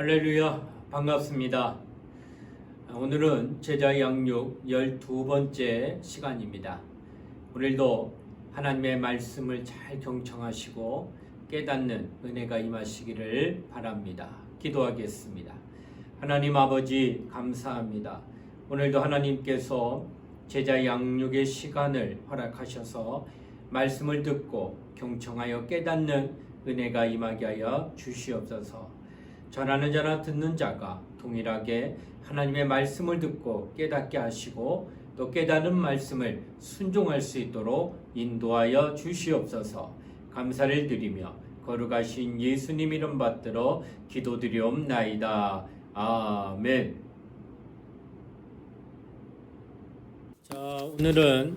할렐루야, 반갑습니다. 오늘은 제자 양육 12번째 시간입니다. 오늘도 하나님의 말씀을 잘 경청하시고 깨닫는 은혜가 임하시기를 바랍니다. 기도하겠습니다. 하나님 아버지 감사합니다. 오늘도 하나님께서 제자 양육의 시간을 허락하셔서 말씀을 듣고 경청하여 깨닫는 은혜가 임하게 하여 주시옵소서. 전하는 자나 듣는 자가 동일하게 하나님의 말씀을 듣고 깨닫게 하시고 또 깨닫는 말씀을 순종할 수 있도록 인도하여 주시옵소서. 감사를 드리며 거룩하신 예수님 이름 받들어 기도드리옵나이다. 아멘. 자, 오늘은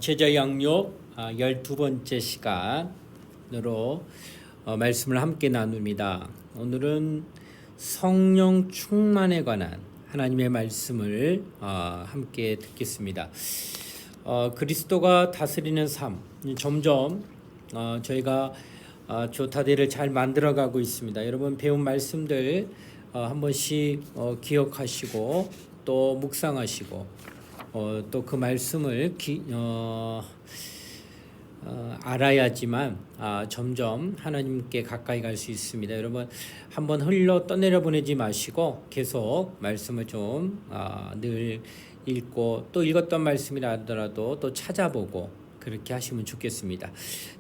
제자 양육 12번째 시간으로 말씀을 함께 나눕니다. 오늘은 성령 충만에 관한 하나님의 말씀을 함께 듣겠습니다. 그리스도가 다스리는 삶, 점점 저희가 조타대를 잘 만들어가고 있습니다. 여러분 배운 말씀들 한 번씩 기억하시고 또 묵상하시고 또 그 말씀을 알아야지만 점점 하나님께 가까이 갈 수 있습니다. 여러분 한번 흘러 떠내려 보내지 마시고 계속 말씀을 좀 늘 읽고 또 읽었던 말씀이라더라도 또 찾아보고 그렇게 하시면 좋겠습니다.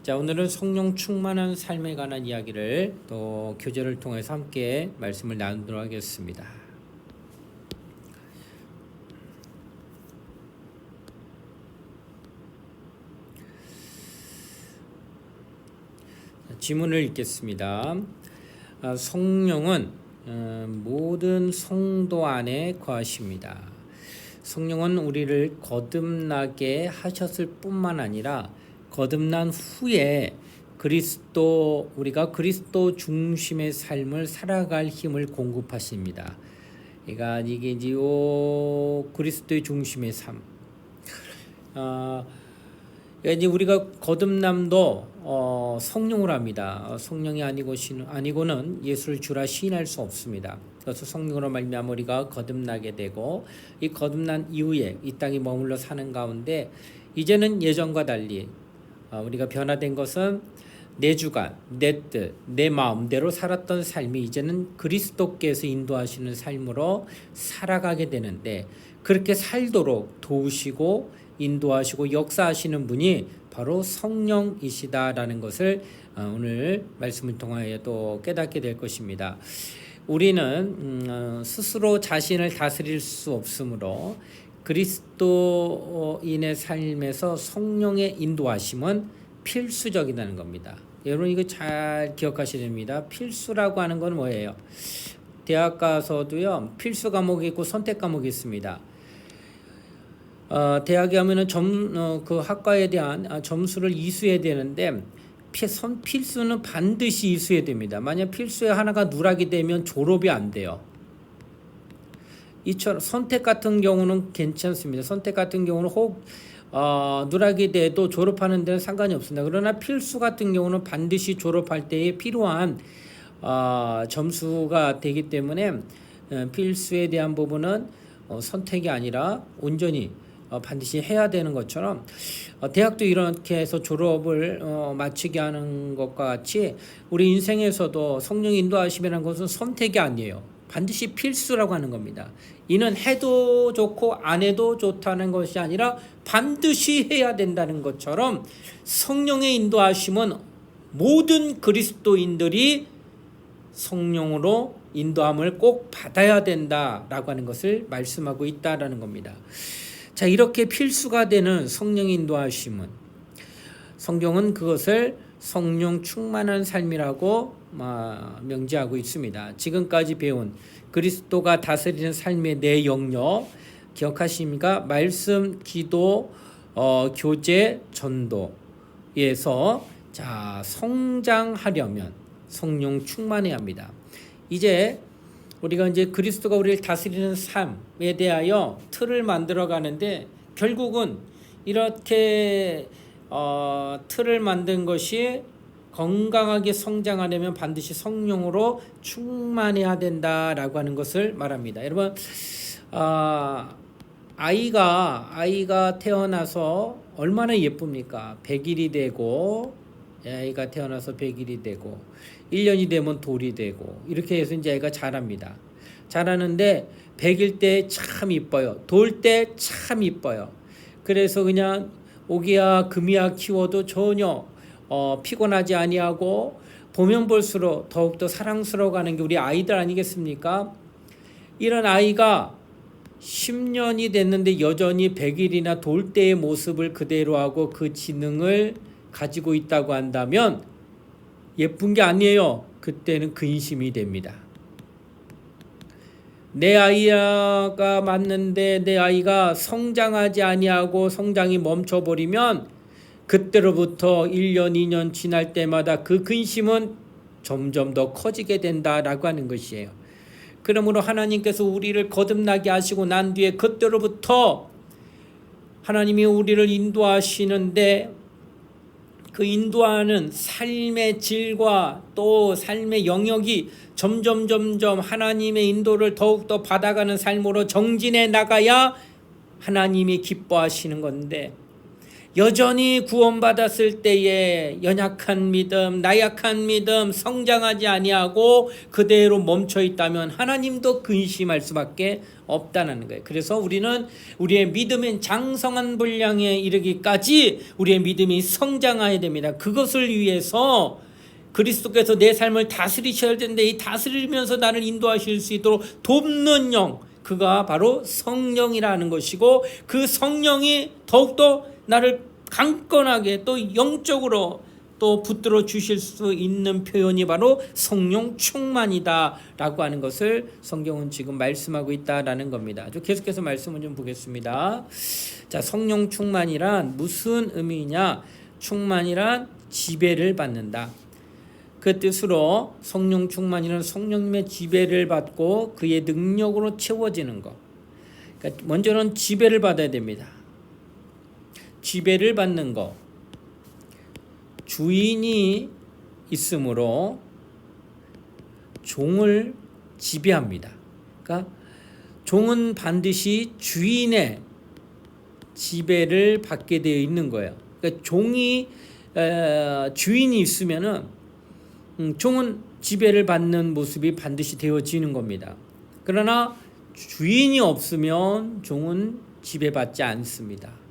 자, 오늘은 성령 충만한 삶에 관한 이야기를 또 교제를 통해서 함께 말씀을 나누도록 하겠습니다. 지문을 읽겠습니다. 성령은 모든 성도 안에 거하십니다. 성령은 우리를 거듭나게 하셨을 뿐만 아니라 거듭난 후에 우리가 그리스도 중심의 삶을 살아갈 힘을 공급하십니다. 그러니까 이게 이제 그리스도의 중심의 삶. 이제 우리가 거듭남도 성령으로 합니다. 성령이 아니고는 예수를 주라 시인할 수 없습니다. 그래서 성령으로 말미암아 우리가 거듭나게 되고 이 거듭난 이후에 이 땅에 머물러 사는 가운데 이제는 예전과 달리 우리가 변화된 것은 내 주관, 내 뜻, 내 마음대로 살았던 삶이 이제는 그리스도께서 인도하시는 삶으로 살아가게 되는데 그렇게 살도록 도우시고 인도하시고 역사하시는 분이 바로 성령이시다라는 것을 오늘 말씀을 통하여 또 깨닫게 될 것입니다. 우리는 스스로 자신을 다스릴 수 없으므로 그리스도인의 삶에서 성령의 인도하심은 필수적이라는 겁니다. 여러분 이거 잘 기억하셔야 됩니다. 필수라고 하는 건 뭐예요? 대학 가서도요 필수 과목이 있고 선택 과목이 있습니다. 대학에 하면은 그 학과에 대한 점수를 이수해야 되는데 필수는 반드시 이수해야 됩니다. 만약 필수에 하나가 누락이 되면 졸업이 안 돼요. 이처럼 선택 같은 경우는 괜찮습니다. 선택 같은 경우는 혹 누락이 돼도 졸업하는 데는 상관이 없습니다. 그러나 필수 같은 경우는 반드시 졸업할 때에 필요한 점수가 되기 때문에 필수에 대한 부분은 선택이 아니라 온전히 반드시 해야 되는 것처럼 대학도 이렇게 해서 졸업을 마치게 하는 것과 같이 우리 인생에서도 성령 인도하심이라는 것은 선택이 아니에요. 반드시 필수라고 하는 겁니다. 이는 해도 좋고 안 해도 좋다는 것이 아니라 반드시 해야 된다는 것처럼 성령의 인도하심은 모든 그리스도인들이 성령으로 인도함을 꼭 받아야 된다라고 하는 것을 말씀하고 있다라는 겁니다. 자, 이렇게 필수가 되는 성령 인도하심은 성경은 그것을 성령 충만한 삶이라고 명제하고 있습니다. 지금까지 배운 그리스도가 다스리는 삶의 내 영역 기억하십니까? 말씀, 기도, 교제, 전도에서 자, 성장하려면 성령 충만해야 합니다. 이제 우리가 이제 그리스도가 우리를 다스리는 삶에 대하여 틀을 만들어 가는데 결국은 이렇게 틀을 만든 것이 건강하게 성장하려면 반드시 성령으로 충만해야 된다라고 하는 것을 말합니다. 여러분, 아이가 태어나서 얼마나 예쁩니까? 100일이 되고, 아이가 태어나서 100일이 되고 1년이 되면 돌이 되고 이렇게 해서 이제 아이가 자랍니다. 자라는데 100일 때 참 이뻐요. 돌 때 참 이뻐요. 그래서 그냥 오기야 금이야 키워도 전혀 피곤하지 아니하고 보면 볼수록 더욱더 사랑스러워가는 게 우리 아이들 아니겠습니까? 이런 아이가 10년이 됐는데 여전히 100일이나 돌 때의 모습을 그대로 하고 그 지능을 가지고 있다고 한다면 예쁜 게 아니에요. 그때는 근심이 됩니다. 내 아이가 맞는데 내 아이가 성장하지 아니하고 성장이 멈춰버리면 그때로부터 1년, 2년 지날 때마다 그 근심은 점점 더 커지게 된다라고 하는 것이에요. 그러므로 하나님께서 우리를 거듭나게 하시고 난 뒤에 그때로부터 하나님이 우리를 인도하시는데 그 인도하는 삶의 질과 또 삶의 영역이 점점 하나님의 인도를 더욱더 받아가는 삶으로 정진해 나가야 하나님이 기뻐하시는 건데, 여전히 구원받았을 때에 연약한 믿음, 나약한 믿음, 성장하지 아니하고 그대로 멈춰 있다면 하나님도 근심할 수밖에 없다는 거예요. 그래서 우리는 우리의 믿음의 장성한 분량에 이르기까지 우리의 믿음이 성장해야 됩니다. 그것을 위해서 그리스도께서 내 삶을 다스리셔야 되는데, 이 다스리면서 나를 인도하실 수 있도록 돕는 영, 그가 바로 성령이라는 것이고, 그 성령이 더욱더 나를 강건하게 또 영적으로 또 붙들어 주실 수 있는 표현이 바로 성령 충만이다라고 하는 것을 성경은 지금 말씀하고 있다라는 겁니다. 계속해서 말씀을 좀 보겠습니다. 자, 성령 충만이란 무슨 의미냐? 충만이란 지배를 받는다. 그 뜻으로 성령 충만이란 성령님의 지배를 받고 그의 능력으로 채워지는 것. 그러니까 먼저는 지배를 받아야 됩니다. 지배를 받는 것. 주인이 있으므로 종을 지배합니다. 그러니까 종은 반드시 주인의 지배를 받게 되어 있는 거예요. 그러니까 종이 주인이 있으면은 종은 지배를 받는 모습이 반드시 되어지는 겁니다. 그러나 주인이 없으면 종은 지배받지 않습니다.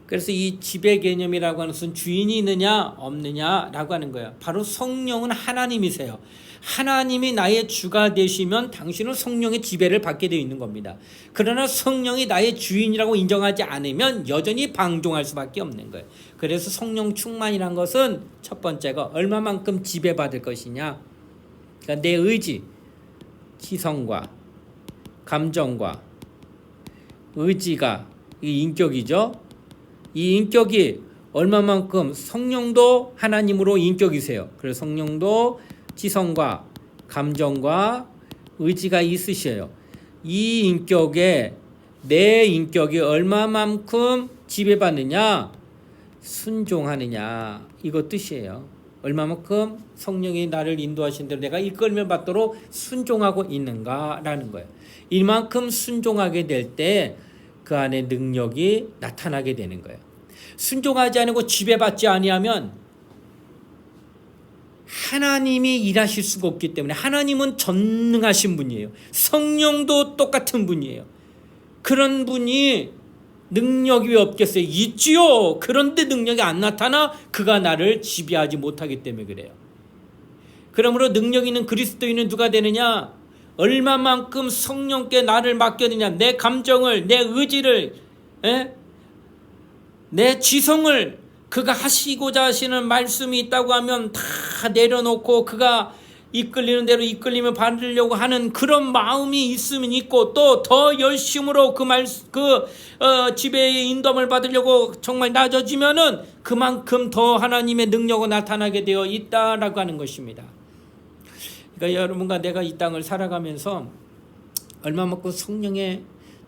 그래서 이 지배 개념이라고 하는 것은 주인이 있느냐 없느냐라고 하는 거예요. 바로 성령은 하나님이세요. 하나님이 나의 주가 되시면 당신은 성령의 지배를 받게 되어 있는 겁니다. 그러나 성령이 나의 주인이라고 인정하지 않으면 여전히 방종할 수밖에 없는 거예요. 그래서 성령 충만이란 것은 첫 번째가 얼마만큼 지배받을 것이냐. 그러니까 내 의지, 지성과 감정과 의지가 이 인격이죠. 이 인격이 얼마만큼, 성령도 하나님으로 인격이세요. 그래서 성령도 지성과 감정과 의지가 있으셔요. 이 인격에 내 인격이 얼마만큼 지배받느냐, 순종하느냐, 이거 뜻이에요. 얼마만큼 성령이 나를 인도하신 대로 내가 이끌며 받도록 순종하고 있는가라는 거예요. 이만큼 순종하게 될 때 그 안에 능력이 나타나게 되는 거예요. 순종하지 않고 지배받지 아니하면 하나님이 일하실 수가 없기 때문에, 하나님은 전능하신 분이에요. 성령도 똑같은 분이에요. 그런 분이 능력이 왜 없겠어요? 있지요. 그런데 능력이 안 나타나 그가 나를 지배하지 못하기 때문에 그래요. 그러므로 능력 있는 그리스도인은 누가 되느냐? 얼마만큼 성령께 나를 맡겼느냐. 내 감정을, 내 의지를, 내 지성을 그가 하시고자 하시는 말씀이 있다고 하면 다 내려놓고 그가 이끌리는 대로 이끌림을 받으려고 하는 그런 마음이 있으면 있고, 또 더 열심으로 지배의 인도함을 받으려고 정말 낮아지면은 그만큼 더 하나님의 능력이 나타나게 되어 있다라고 하는 것입니다. 그러니까 여러분과 내가 이 땅을 살아가면서 얼마만큼 성령의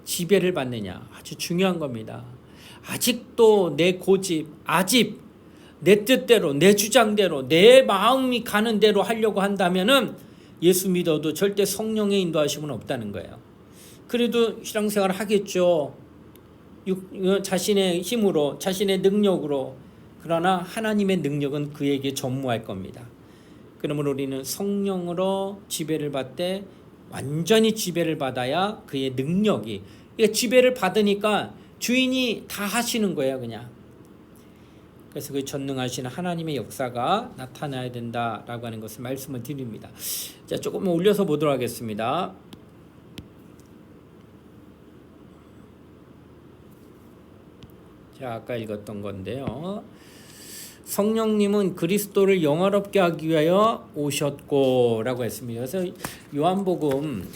지배를 받느냐, 아주 중요한 겁니다. 아직도 내 고집, 아집, 내 뜻대로, 내 주장대로, 내 마음이 가는 대로 하려고 한다면은 예수 믿어도 절대 성령의 인도하심은 없다는 거예요. 그래도 신앙생활을 하겠죠. 자신의 힘으로, 자신의 능력으로. 그러나 하나님의 능력은 그에게 전무할 겁니다. 그러므로 우리는 성령으로 지배를 받되 완전히 지배를 받아야 그의 능력이, 그러니까 지배를 받으니까 주인이 다 하시는 거예요, 그냥. 그래서 그 전능하신 하나님의 역사가 나타나야 된다라고 하는 것을 말씀을 드립니다. 자, 조금 올려서 보도록 하겠습니다. 자, 아까 읽었던 건데요. 성령님은 그리스도를 영화롭게 하기 위하여 오셨고 라고 했습니다. 그래서 요한복음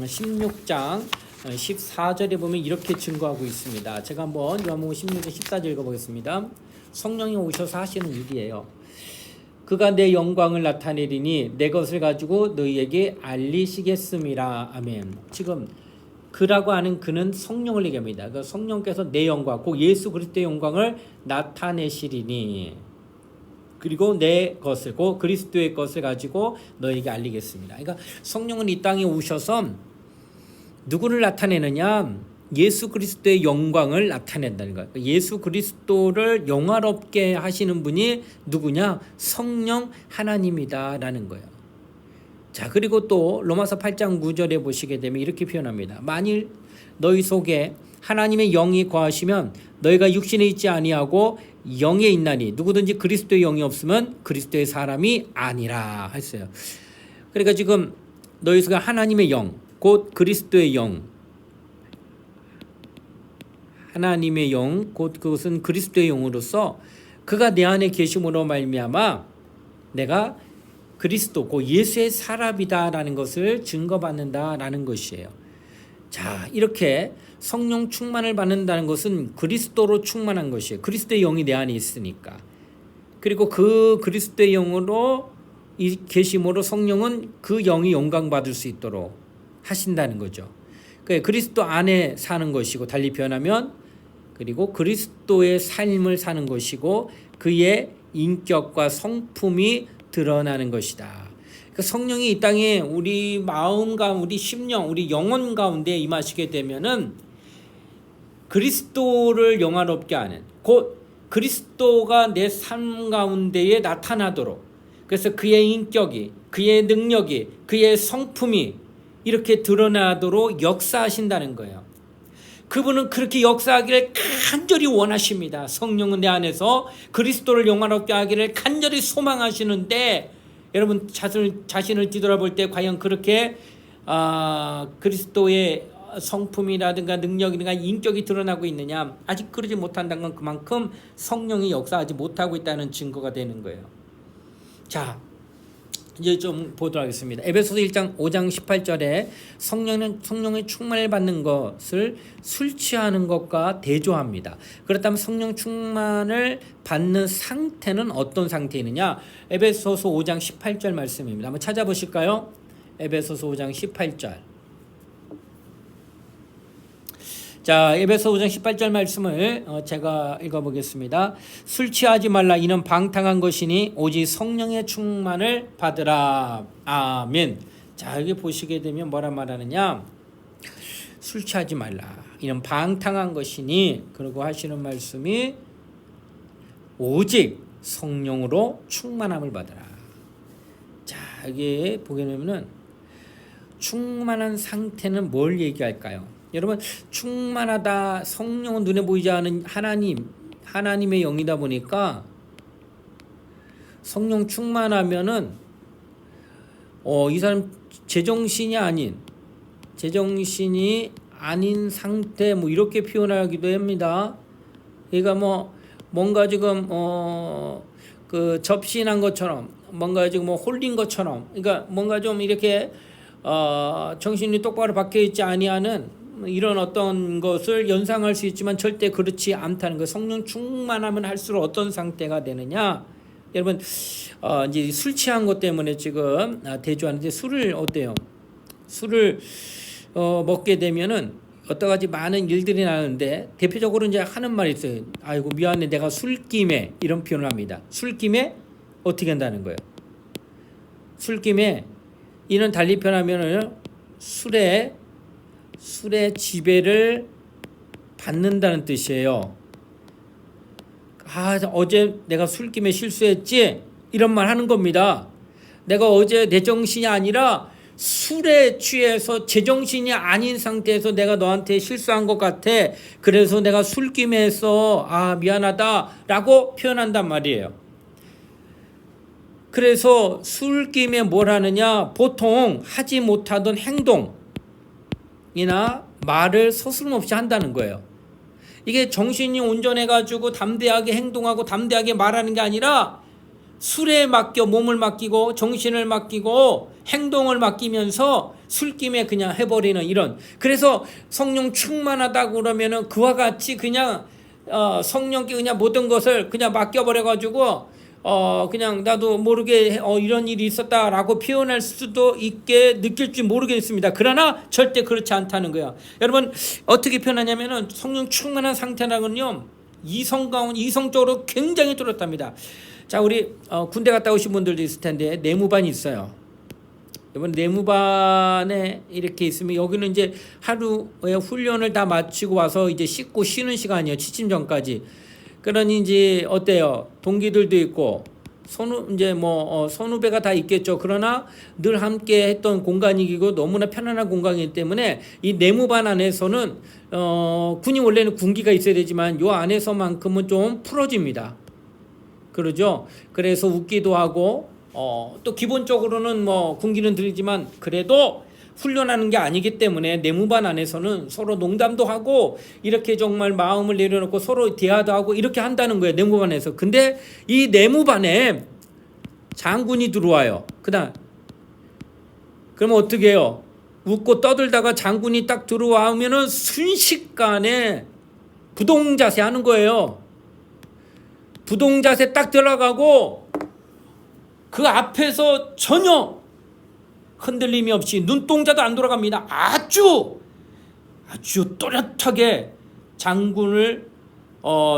16장 14절에 보면 이렇게 증거하고 있습니다. 제가 한번 요한복음 16장 14절 읽어보겠습니다. 성령이 오셔서 하시는 일이에요. 그가 내 영광을 나타내리니 내 것을 가지고 너희에게 알리시겠음이라. 아멘. 지금 그라고 하는 그는 성령을 얘기합니다. 그 성령께서 내 영광, 곧 예수 그리스도의 영광을 나타내시리니, 그리고 내 것을, 곧 그리스도의 것을 가지고 너에게 알리겠습니다. 그러니까 성령은 이 땅에 오셔서 누구를 나타내느냐? 예수 그리스도의 영광을 나타낸다는 거예요. 예수 그리스도를 영화롭게 하시는 분이 누구냐? 성령 하나님이다라는 거예요. 자, 그리고 또 로마서 8장 9절에 보시게 되면 이렇게 표현합니다. 만일 너희 속에 하나님의 영이 거하시면 너희가 육신에 있지 아니하고 영에 있나니 누구든지 그리스도의 영이 없으면 그리스도의 사람이 아니라 했어요. 그러니까 지금 너희 속에 하나님의 영, 곧 그리스도의 영, 하나님의 영, 곧 그것은 그리스도의 영으로서 그가 내 안에 계심으로 말미암아 내가 그리스도, 곧 예수의 사람이다라는 것을 증거받는다라는 것이에요. 자, 이렇게 성령 충만을 받는다는 것은 그리스도로 충만한 것이에요. 그리스도의 영이 내 안에 있으니까. 그리고 그 그리스도의 영으로 계심으로 성령은 그 영이 영광받을 수 있도록 하신다는 거죠. 그리스도 안에 사는 것이고, 달리 표현하면 그리고 그리스도의 삶을 사는 것이고 그의 인격과 성품이 드러나는 것이다. 그러니까 성령이 이 땅에 우리 마음과 우리 심령, 우리 영혼 가운데 임하시게 되면은 그리스도를 영화롭게 하는, 곧 그리스도가 내 삶 가운데에 나타나도록, 그래서 그의 인격이, 그의 능력이, 그의 성품이 이렇게 드러나도록 역사하신다는 거예요. 그분은 그렇게 역사하기를 간절히 원하십니다. 성령은 내 안에서 그리스도를 영화롭게 하기를 간절히 소망하시는데, 여러분 자신을 뒤돌아볼 때 과연 그렇게 그리스도의 성품이라든가 능력이라든가 인격이 드러나고 있느냐? 아직 그러지 못한다는 건 그만큼 성령이 역사하지 못하고 있다는 증거가 되는 거예요. 자, 이제 좀 보도록 하겠습니다. 에베소서 1장 5장 18절에 성령의 충만을 받는 것을 술 취하는 것과 대조합니다. 그렇다면 성령 충만을 받는 상태는 어떤 상태이느냐? 에베소서 5장 18절 말씀입니다. 한번 찾아보실까요? 에베소서 5장 18절. 자, 에베소 5장 18절 말씀을 제가 읽어보겠습니다. 술 취하지 말라. 이는 방탕한 것이니 오직 성령의 충만을 받으라. 아멘. 자, 여기 보시게 되면 뭐라 말하느냐? 술 취하지 말라. 이는 방탕한 것이니, 그리고 하시는 말씀이 오직 성령으로 충만함을 받으라. 자, 여기 보게 되면은 충만한 상태는 뭘 얘기할까요? 여러분, 충만하다, 성령은 눈에 보이지 않은 하나님의 영이다 보니까 성령 충만하면은 이 사람 제정신이 아닌 상태, 뭐 이렇게 표현하기도 합니다. 그러니까 뭔가 지금 그 접신한 것처럼, 뭔가 지금 홀린 것처럼, 그러니까 뭔가 좀 이렇게 정신이 똑바로 박혀 있지 아니하는 이런 어떤 것을 연상할 수 있지만 절대 그렇지 않다는 거. 성령 충만하면 할수록 어떤 상태가 되느냐? 여러분, 이제 술 취한 것 때문에 지금 대조하는데, 술을 어때요? 술을 먹게 되면은 여러 가지 많은 일들이 나는데 대표적으로 이제 하는 말이 있어요. 아이고 미안해 내가 술김에 이런 표현을 합니다. 술김에 어떻게 한다는 거예요? 술김에 이는 달리 표현하면은 술의 지배를 받는다는 뜻이에요. 아 어제 내가 술김에 실수했지 이런 말 하는 겁니다. 내가 어제 내 정신이 아니라 술에 취해서 제정신이 아닌 상태에서 내가 너한테 실수한 것 같아. 그래서 내가 술김에 했어. 아 미안하다라고 표현한단 말이에요. 그래서 술김에 뭘 하느냐? 보통 하지 못하던 행동이나 말을 서슴없이 한다는 거예요. 이게 정신이 온전해가지고 담대하게 행동하고 담대하게 말하는 게 아니라 술에 맡겨 몸을 맡기고 정신을 맡기고 행동을 맡기면서 술김에 그냥 해버리는 이런. 그래서 성령 충만하다고 그러면은 그와 같이 그냥 성령께 그냥 모든 것을 그냥 맡겨버려가지고 그냥 나도 모르게 이런 일이 있었다라고 표현할 수도 있게 느낄지 모르겠습니다. 그러나 절대 그렇지 않다는 거야. 여러분 어떻게 표현하냐면은 성령 충만한 상태라는요 이성적으로 굉장히 뚜렷합니다. 자 우리 군대 갔다 오신 분들도 있을 텐데 내무반이 있어요. 이번 내무반에 이렇게 있으면 여기는 이제 하루에 훈련을 다 마치고 와서 이제 씻고 쉬는 시간이에요. 취침 전까지. 그러니 이제 어때요? 동기들도 있고 선후배가 다 있겠죠. 그러나 늘 함께 했던 공간이고 너무나 편안한 공간이기 때문에 이 내무반 안에서는 군이 원래는 군기가 있어야 되지만 요 안에서만큼은 좀 풀어집니다. 그러죠. 그래서 웃기도 하고 또 기본적으로는 뭐 군기는 들리지만 그래도 훈련하는 게 아니기 때문에 내무반 안에서는 서로 농담도 하고 이렇게 정말 마음을 내려놓고 서로 대화도 하고 이렇게 한다는 거예요. 내무반에서. 근데 이 내무반에 장군이 들어와요. 그러면 어떻게 해요? 웃고 떠들다가 장군이 딱 들어와면은 순식간에 부동자세 하는 거예요. 부동자세 딱 들어가고 그 앞에서 전혀 흔들림이 없이 눈동자도 안 돌아갑니다. 아주 또렷하게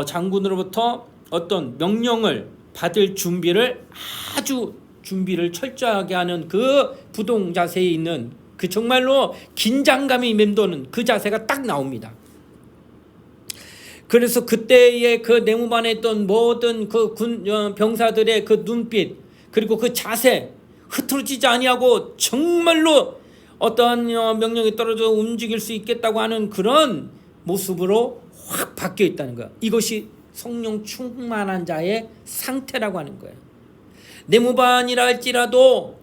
장군으로부터 어떤 명령을 받을 준비를 철저하게 하는 그 부동 자세에 있는 그 정말로 긴장감이 맴도는 그 자세가 딱 나옵니다. 그래서 그때의 그 내무반에 있던 모든 그 병사들의 그 눈빛 그리고 그 자세 흐트러지지 아니하고 정말로 어떠한 명령이 떨어져 움직일 수 있겠다고 하는 그런 모습으로 확 바뀌어 있다는 거야. 이것이 성령 충만한 자의 상태라고 하는 거예요. 내무반이라 할지라도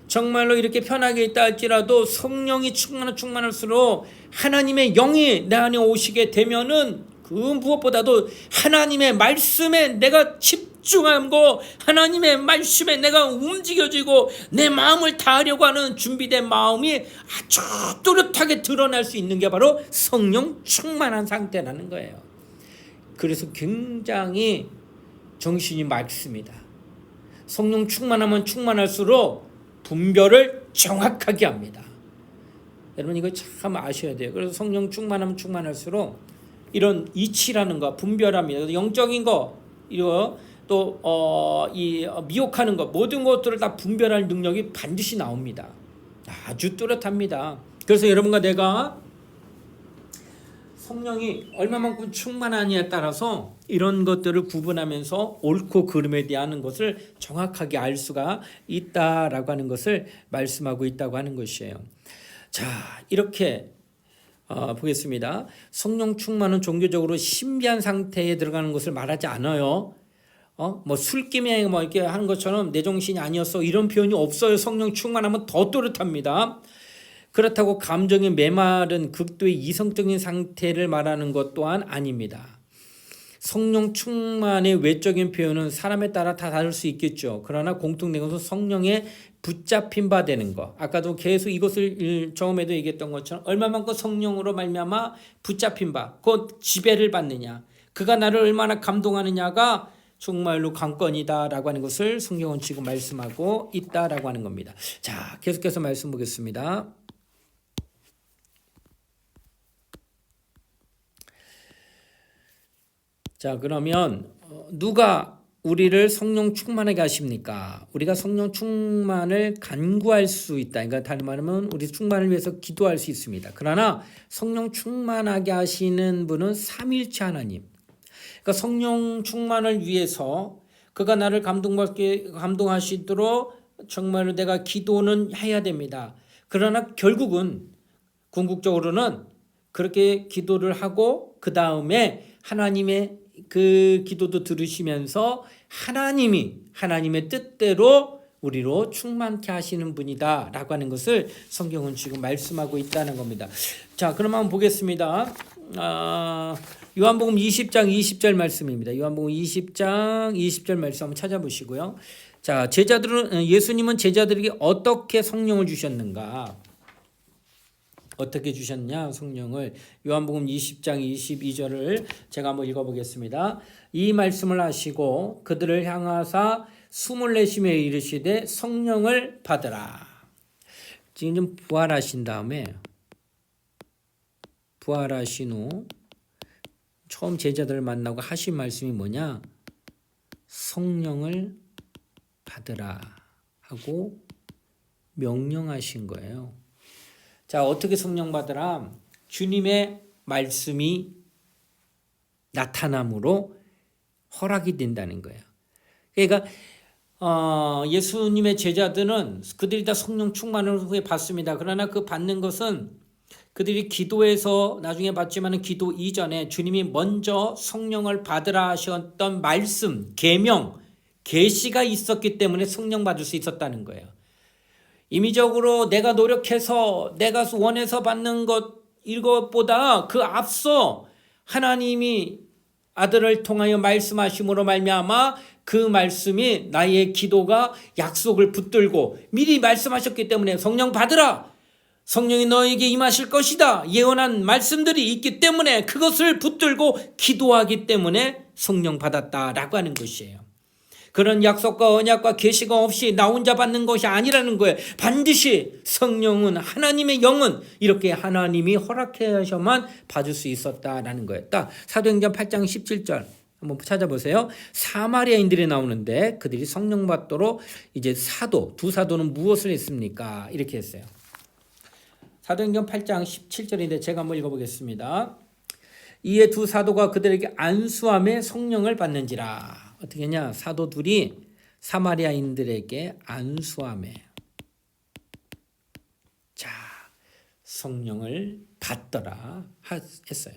정말로 이렇게 편하게 있다 할지라도 성령이 충만할수록 하나님의 영이 내 안에 오시게 되면은 그 무엇보다도 하나님의 말씀에 내가 집중하고 하나님의 말씀에 내가 움직여지고 내 마음을 다하려고 하는 준비된 마음이 아주 또렷하게 드러날 수 있는 게 바로 성령 충만한 상태라는 거예요. 그래서 굉장히 정신이 맑습니다. 성령 충만하면 충만할수록 분별을 정확하게 합니다. 여러분 이거 참 아셔야 돼요. 그래서 성령 충만하면 충만할수록 이런 이치라는 거 분별합니다. 영적인 거 이거 또 이 미혹하는 것 모든 것들을 다 분별할 능력이 반드시 나옵니다. 아주 뚜렷합니다. 그래서 여러분과 내가 성령이 얼마만큼 충만하냐에 따라서 이런 것들을 구분하면서 옳고 그름에 대한 것을 정확하게 알 수가 있다라고 하는 것을 말씀하고 있다고 하는 것이에요. 자, 이렇게 보겠습니다. 성령 충만은 종교적으로 신비한 상태에 들어가는 것을 말하지 않아요. 뭐 술김에 뭐 이렇게 하는 것처럼 내 정신이 아니었어 이런 표현이 없어요. 성령 충만하면 더 또렷합니다. 그렇다고 감정의 메마른 극도의 이성적인 상태를 말하는 것 또한 아닙니다. 성령 충만의 외적인 표현은 사람에 따라 다 다를 수 있겠죠. 그러나 공통된 것은 성령에 붙잡힌 바 되는 것. 아까도 계속 이것을 처음에도 얘기했던 것처럼 얼마만큼 성령으로 말미암아 붙잡힌 바, 곧 지배를 받느냐. 그가 나를 얼마나 감동하느냐가 정말로 관건이다라고 하는 것을 성경은 지금 말씀하고 있다라고 하는 겁니다. 자, 계속해서 말씀 보겠습니다. 자, 그러면 누가 우리를 성령 충만하게 하십니까? 우리가 성령 충만을 간구할 수 있다. 그러니까 다른 말하면 우리 충만을 위해서 기도할 수 있습니다. 그러나 성령 충만하게 하시는 분은 삼위일체 하나님. 그러니까 성령 충만을 위해서 그가 나를 감동하시도록 정말로 내가 기도는 해야 됩니다. 그러나 결국은 궁극적으로는 그렇게 기도를 하고 그 다음에 하나님의 그 기도도 들으시면서 하나님의 뜻대로 우리로 충만케 하시는 분이다 라고 하는 것을 성경은 지금 말씀하고 있다는 겁니다. 자, 그럼 한번 보겠습니다. 요한복음 20장 20절 말씀입니다. 요한복음 20장 20절 말씀 한번 찾아보시고요. 자, 예수님은 제자들에게 어떻게 성령을 주셨는가? 어떻게 주셨냐 성령을. 요한복음 20장 22절을 제가 한번 읽어보겠습니다. 이 말씀을 하시고 그들을 향하사 숨을 내쉬며 이르시되 성령을 받으라. 지금 좀 부활하신 다음에 부활하신 후 처음 제자들을 만나고 하신 말씀이 뭐냐? 성령을 받으라 하고 명령하신 거예요. 자, 어떻게 성령 받으라? 주님의 말씀이 나타남으로 허락이 된다는 거예요. 그러니까 예수님의 제자들은 그들이 다 성령 충만을 후에 받습니다. 그러나 그 받는 것은 그들이 기도해서 나중에 받지만 기도 이전에 주님이 먼저 성령을 받으라 하셨던 말씀, 계명, 계시가 있었기 때문에 성령 받을 수 있었다는 거예요. 임의적으로 내가 노력해서 내가 원해서 받는 것 이것보다 그 앞서 하나님이 아들을 통하여 말씀하심으로 말미암아 그 말씀이 나의 기도가 약속을 붙들고 미리 말씀하셨기 때문에 성령 받으라. 성령이 너에게 임하실 것이다. 예언한 말씀들이 있기 때문에 그것을 붙들고 기도하기 때문에 성령 받았다라고 하는 것이에요. 그런 약속과 언약과 계시가 없이 나 혼자 받는 것이 아니라는 거예요. 반드시 성령은 하나님의 영은 이렇게 하나님이 허락하셔만 받을 수 있었다라는 거예요. 딱 사도행전 8장 17절 한번 찾아보세요. 사마리아인들이 나오는데 그들이 성령 받도록 이제 두 사도는 무엇을 했습니까? 이렇게 했어요. 사도행전 8장 17절인데 제가 한번 읽어보겠습니다. 이에 두 사도가 그들에게 안수함에 성령을 받는지라. 어떻게 했냐? 사도 둘이 사마리아인들에게 안수함에 자 성령을 받더라 했어요.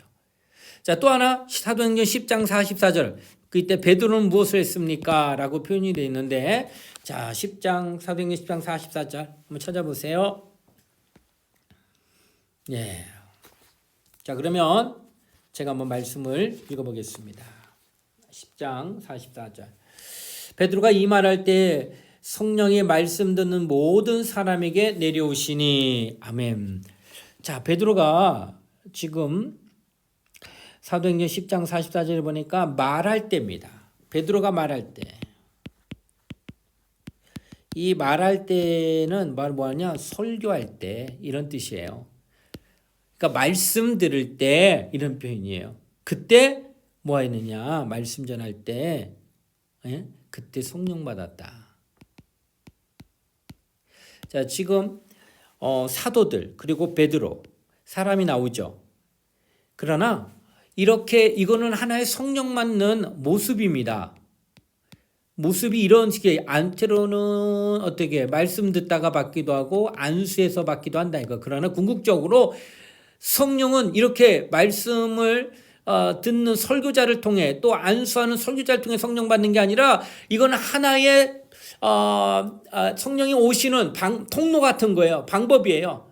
자, 또 하나 사도행전 10장 44절 그때 베드로는 무엇을 했습니까? 라고 표현이 되어 있는데 자 사도행전 10장 44절 한번 찾아보세요. 예. 자, 그러면 제가 한번 말씀을 읽어보겠습니다. 10장 44절. 베드로가 이 말할 때 성령의 말씀 듣는 모든 사람에게 내려오시니 아멘. 자, 베드로가 지금 사도행전 10장 44절에 보니까 말할 때입니다. 베드로가 말할 때. 이 말할 때는 뭐하냐? 설교할 때 이런 뜻이에요. 그러니까 말씀 들을 때 이런 표현이에요. 그때 뭐 했느냐? 말씀 전할 때 그때 성령 받았다. 자, 지금 사도들 그리고 베드로 사람이 나오죠. 그러나 이렇게 이거는 하나의 성령 받는 모습입니다. 모습이 이런 식의 안테로는 어떻게 말씀 듣다가 받기도 하고 안수해서 받기도 한다 이거. 그러나 궁극적으로 성령은 이렇게 말씀을 듣는 설교자를 통해 또 안수하는 설교자를 통해 성령 받는 게 아니라 이건 하나의 성령이 오시는 통로 같은 거예요. 방법이에요.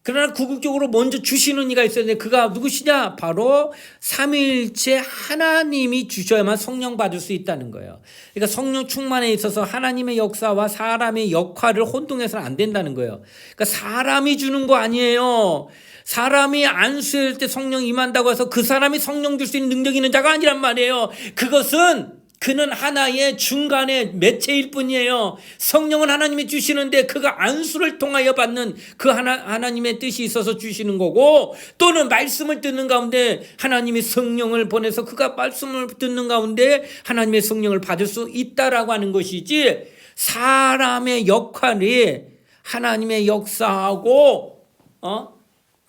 그러나 궁극적으로 먼저 주시는 이가 있어야 되는데 그가 누구시냐? 바로 삼위일체 하나님이 주셔야만 성령 받을 수 있다는 거예요. 그러니까 성령 충만에 있어서 하나님의 역사와 사람의 역할을 혼동해서는 안 된다는 거예요. 그러니까 사람이 주는 거 아니에요. 사람이 안수할 때 성령 임한다고 해서 그 사람이 성령 줄 수 있는 능력이 있는 자가 아니란 말이에요. 그것은 그는 하나의 중간의 매체일 뿐이에요. 성령은 하나님이 주시는데 그가 안수를 통하여 받는 그 하나님의 뜻이 있어서 주시는 거고, 또는 말씀을 듣는 가운데 하나님이 성령을 보내서 그가 말씀을 듣는 가운데 하나님의 성령을 받을 수 있다라고 하는 것이지, 사람의 역할이 하나님의 역사하고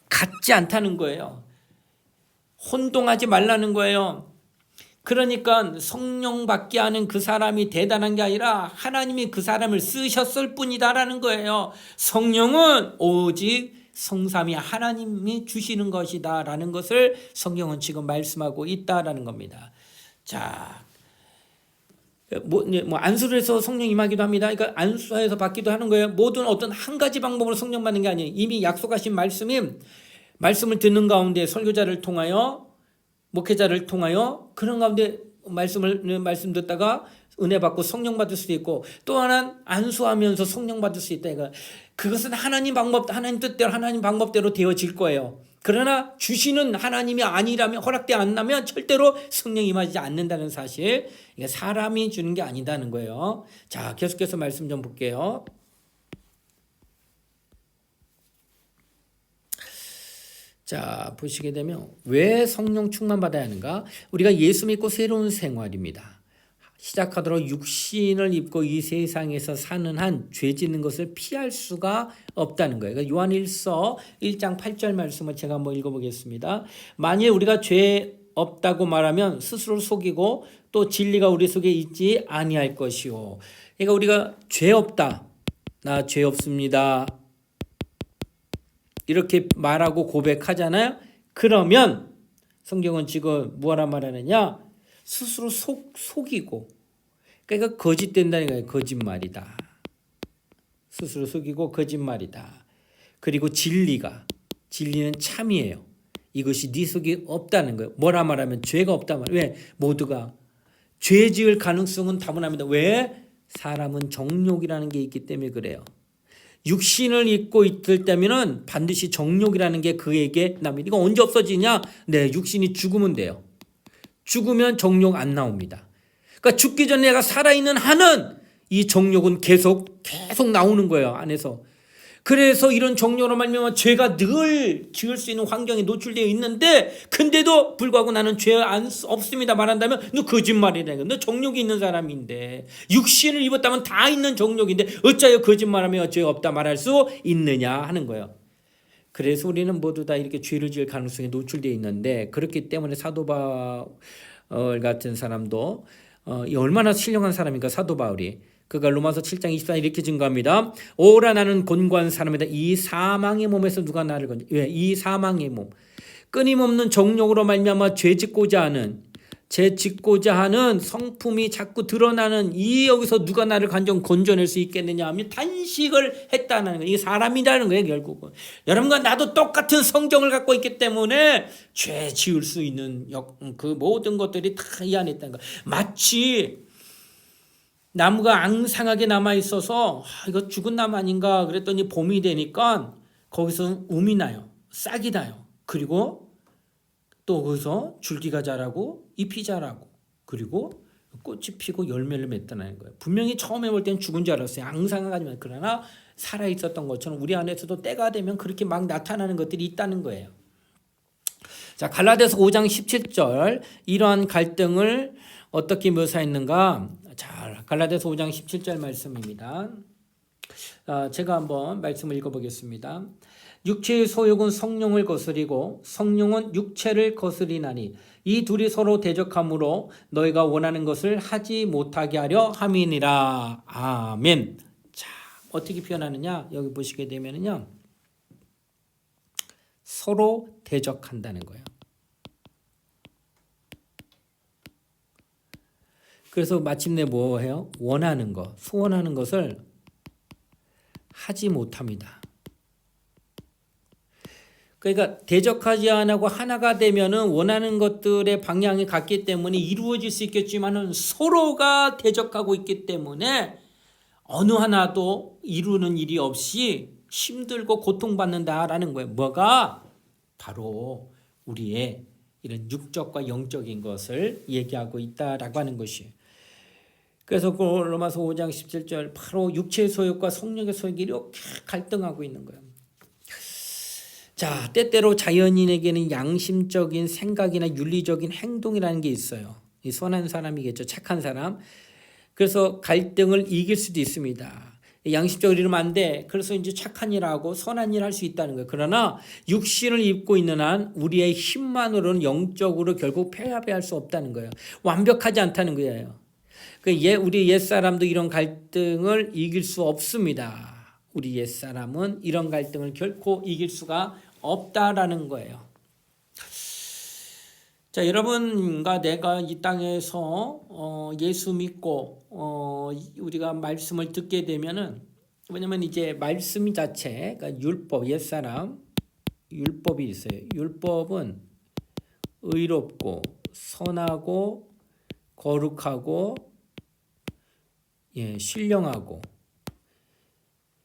같지 않다는 거예요. 혼동하지 말라는 거예요. 그러니까 성령 받게 하는 그 사람이 대단한 게 아니라 하나님이 그 사람을 쓰셨을 뿐이다라는 거예요. 성령은 오직 성삼위 하나님이 주시는 것이다라는 것을 성경은 지금 말씀하고 있다라는 겁니다. 자, 안수를 해서 성령 임하기도 합니다. 그러니까 안수해서 받기도 하는 거예요. 모든 어떤 한 가지 방법으로 성령 받는 게 아니에요. 이미 약속하신 말씀을 듣는 가운데 설교자를 통하여, 목회자를 통하여 그런 가운데 말씀 듣다가 은혜 받고 성령 받을 수도 있고, 또 하나는 안수하면서 성령 받을 수 있다. 그것은 하나님 뜻대로 하나님 방법대로 되어질 거예요. 그러나 주시는 하나님이 아니라면, 허락되지 않나면 절대로 성령 임하지 않는다는 사실, 이게 사람이 주는 게 아니다는 거예요. 자, 계속해서 말씀 좀 볼게요. 자, 보시게 되면 왜 성령 충만 받아야 하는가? 우리가 예수 믿고 새로운 생활입니다. 시작하도록 육신을 입고 이 세상에서 사는 한 죄 짓는 것을 피할 수가 없다는 거예요. 그러니까 요한일서 1장 8절 말씀을 제가 한번 읽어보겠습니다. 만일 우리가 죄 없다고 말하면 스스로 속이고 또 진리가 우리 속에 있지 아니할 것이요. 그러니까 우리가 죄 없다, 나 죄 없습니다, 이렇게 말하고 고백하잖아요. 그러면 성경은 지금 뭐라 말하느냐? 스스로 속이고, 그러니까 거짓된다는 거예요. 거짓말이다. 스스로 속이고 거짓말이다. 그리고 진리는 참이에요. 이것이 네 속에 없다는 거예요. 뭐라 말하면 죄가 없다 말. 왜? 모두가 죄 지을 가능성은 다분합니다. 왜? 사람은 정욕이라는 게 있기 때문에 그래요. 육신을 입고 있을 때면은 반드시 정욕이라는 게 그에게 납니다. 이거 언제 없어지냐? 네, 육신이 죽으면 돼요. 죽으면 정욕 안 나옵니다. 그러니까 죽기 전에 내가 살아있는 한은 이 정욕은 계속 나오는 거예요, 안에서. 그래서 이런 정욕으로 말미암아 죄가 늘 지을 수 있는 환경에 노출되어 있는데, 근데도 불구하고 나는 죄 없습니다 말한다면 너 거짓말이라는 거야. 너 정욕이 있는 사람인데, 육신을 입었다면 다 있는 정욕인데 어찌하여 거짓말하며 죄 없다 말할 수 있느냐 하는 거예요. 그래서 우리는 모두 다 이렇게 죄를 지을 가능성에 노출되어 있는데, 그렇기 때문에 사도 바울 같은 사람도 얼마나 신령한 사람인가, 사도 바울이. 그가 로마서 7장 24절 이렇게 증거합니다. 오라 나는 곤고한 사람이다. 이 사망의 몸에서 누가 나를 건지. 왜? 이 사망의 몸. 끊임없는 정욕으로 말미암아 죄 짓고자 하는 성품이 자꾸 드러나는 이 여기서 누가 나를 건져낼 수 있겠느냐 하면 단식을 했다는 거예요. 이게 사람이라는 거예요, 결국은. 여러분과 나도 똑같은 성정을 갖고 있기 때문에 죄 지을 수 있는 그 모든 것들이 다 이 안에 있다는 거예요. 마치 나무가 앙상하게 남아있어서 이거 죽은 나무 아닌가 그랬더니 봄이 되니까 거기서 um이 나요. 싹이 나요. 그리고 또 거기서 줄기가 자라고 잎이 자라고 그리고 꽃이 피고 열매를 맺다는 거예요. 분명히 처음에 볼 때는 죽은 줄 알았어요. 앙상하지만. 그러나 살아있었던 것처럼 우리 안에서도 때가 되면 그렇게 막 나타나는 것들이 있다는 거예요. 자, 갈라디아서 5장 17절 이러한 갈등을 어떻게 묘사했는가? 자, 갈라디아서 5장 17절 말씀입니다. 제가 한번 말씀을 읽어보겠습니다. 육체의 소욕은 성령을 거스리고 성령은 육체를 거스리나니 이 둘이 서로 대적함으로 너희가 원하는 것을 하지 못하게 하려 함이니라. 아멘. 자, 어떻게 표현하느냐? 여기 보시게 되면은요, 서로 대적한다는 거예요. 그래서 마침내 뭐 해요? 원하는 것, 소원하는 것을 하지 못합니다. 그러니까 대적하지 않고 하나가 되면은 원하는 것들의 방향이 같기 때문에 이루어질 수 있겠지만은 서로가 대적하고 있기 때문에 어느 하나도 이루는 일이 없이 힘들고 고통받는다라는 거예요. 뭐가? 바로 우리의 이런 육적과 영적인 것을 얘기하고 있다라고 하는 것이에요. 그래서 그 로마서 5장 17절 바로 육체의 소욕과 성령의 소욕이 이렇게 갈등하고 있는 거예요. 자, 때때로 자연인에게는 양심적인 생각이나 윤리적인 행동이라는 게 있어요. 이 선한 사람이겠죠. 착한 사람. 그래서 갈등을 이길 수도 있습니다. 양심적으로 이러면 안 돼. 그래서 이제 착한 일하고 선한 일 할 수 있다는 거예요. 그러나 육신을 입고 있는 한 우리의 힘만으로는 영적으로 결국 패배할 수 없다는 거예요. 완벽하지 않다는 거예요. 우리 옛사람도 이런 갈등을 이길 수 없습니다. 우리 옛사람은 이런 갈등을 결코 이길 수가 없다라는 거예요. 자, 여러분과 내가 이 땅에서 예수 믿고 우리가 말씀을 듣게 되면은, 왜냐면 이제 말씀 자체, 그러니까 율법, 옛사람 율법이 있어요. 율법은 의롭고 선하고 거룩하고 신령하고,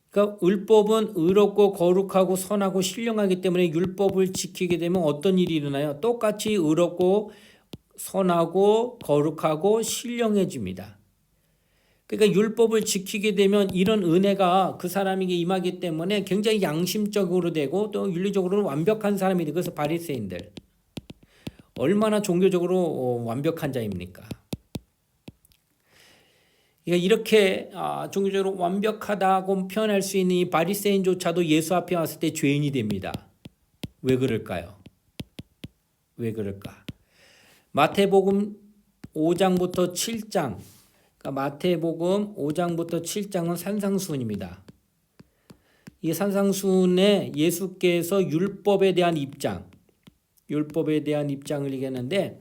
그러니까 율법은 의롭고 거룩하고 선하고 신령하기 때문에 율법을 지키게 되면 어떤 일이 일어나요? 똑같이 의롭고 선하고 거룩하고 신령해집니다. 그러니까 율법을 지키게 되면 이런 은혜가 그 사람에게 임하기 때문에 굉장히 양심적으로 되고 또 윤리적으로는 완벽한 사람이 되고, 그래서 바리새인들 얼마나 종교적으로 완벽한 자입니까? 이렇게 종교적으로 완벽하다고 표현할 수 있는 이 바리새인조차도 예수 앞에 왔을 때 죄인이 됩니다. 왜 그럴까요? 왜 그럴까? 마태복음 5장부터 7장, 그러니까 마태복음 5장부터 7장은 산상수훈입니다. 이 산상수훈에 예수께서 율법에 대한 입장을 얘기했는데,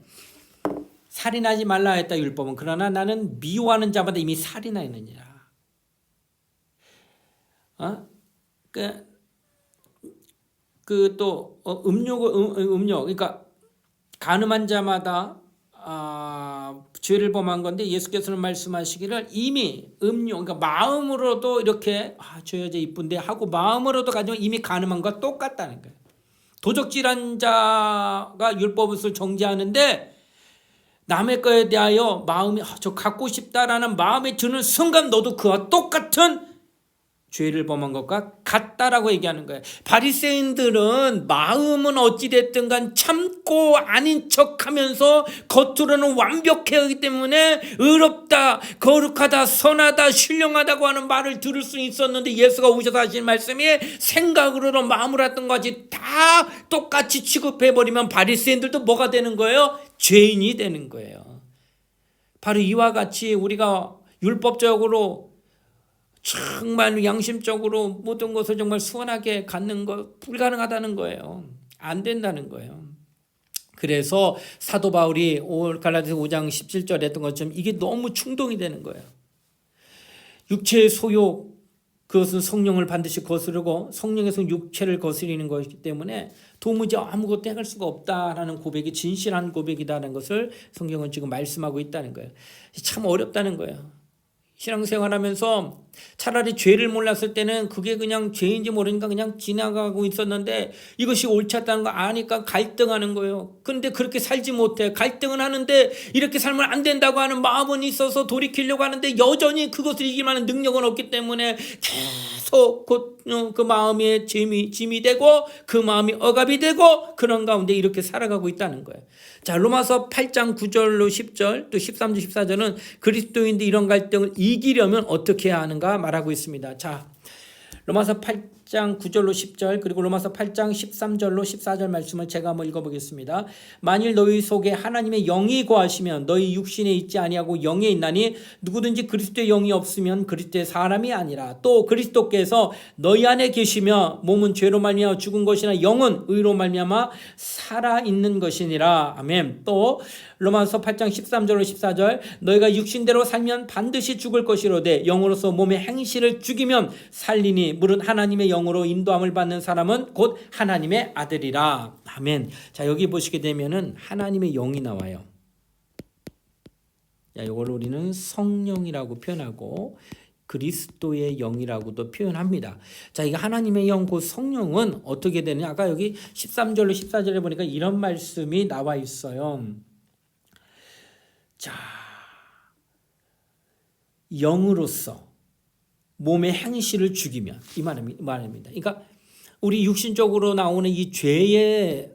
살인하지 말라 했다 율법은. 그러나 나는 미워하는 자마다 이미 살인하였느니라. 또 음료, 그러니까 간음한 자마다 죄를 범한 건데, 예수께서는 말씀하시기를 이미 그러니까 마음으로도 이렇게 저 여자 이쁜데 하고 마음으로도 가지면 이미 간음한 것과 똑같다는 거예요. 도적질한 자가 율법을 정죄하는데 남의 거에 대하여 마음이 저 갖고 싶다라는 마음에 드는 순간 너도 그와 똑같은 죄를 범한 것과 같다라고 얘기하는 거예요. 바리새인들은 마음은 어찌됐든 간 참고 아닌 척하면서 겉으로는 완벽하기 때문에 의롭다, 거룩하다, 선하다, 신령하다고 하는 말을 들을 수 있었는데, 예수가 오셔서 하신 말씀이 생각으로는 마음으로 했던 것이 다 똑같이 취급해버리면 바리새인들도 뭐가 되는 거예요? 죄인이 되는 거예요. 바로 이와 같이 우리가 율법적으로 정말 양심적으로 모든 것을 정말 수원하게 갖는 것 불가능하다는 거예요. 안 된다는 거예요. 그래서 사도 바울이 갈라디아서 5장 17절에 했던 것처럼 이게 너무 충동이 되는 거예요. 육체의 소욕, 그것은 성령을 반드시 거스르고 성령에서 육체를 거스리는 것이기 때문에 도무지 아무것도 해갈 수가 없다라는 고백이 진실한 고백이다라는 것을 성경은 지금 말씀하고 있다는 거예요. 참 어렵다는 거예요. 신앙생활하면서 차라리 죄를 몰랐을 때는 그게 그냥 죄인지 모르니까 그냥 지나가고 있었는데, 이것이 옳지 않다는 거 아니까 갈등하는 거예요. 그런데 그렇게 살지 못해. 갈등은 하는데 이렇게 살면 안 된다고 하는 마음은 있어서 돌이키려고 하는데 여전히 그것을 이길 만한 능력은 없기 때문에 계속 그 마음에 짐이 되고 그 마음이 억압이 되고 그런 가운데 이렇게 살아가고 있다는 거예요. 자, 로마서 8장 9절로 10절 또 13절 14절은 그리스도인들 이런 갈등을 이기려면 어떻게 해야 하는가 말하고 있습니다. 자, 로마서 8장 9절로 10절 그리고 로마서 8장 13절로 14절 말씀을 제가 한번 읽어보겠습니다. 만일 너희 속에 하나님의 영이 거하시면 너희 육신에 있지 아니하고 영에 있나니 누구든지 그리스도의 영이 없으면 그리스도의 사람이 아니라, 또 그리스도께서 너희 안에 계시며 몸은 죄로 말미암아 죽은 것이나 영은 의로 말미암아 살아있는 것이니라. 아멘. 또 로마서 8장 13절로 14절 너희가 육신대로 살면 반드시 죽을 것이로되 영으로서 몸의 행실을 죽이면 살리니 물은 하나님의 영으로 인도함을 받는 사람은 곧 하나님의 아들이라. 아멘. 자, 여기 보시게 되면은 하나님의 영이 나와요. 자, 이걸 우리는 성령이라고 표현하고 그리스도의 영이라고도 표현합니다. 자, 이게 하나님의 영, 그 성령은 어떻게 되느냐? 아까 여기 13절로 14절에 보니까 이런 말씀이 나와 있어요. 자, 영으로서 몸의 행실을 죽이면 이 말입니다. 그러니까 우리 육신적으로 나오는 이 죄의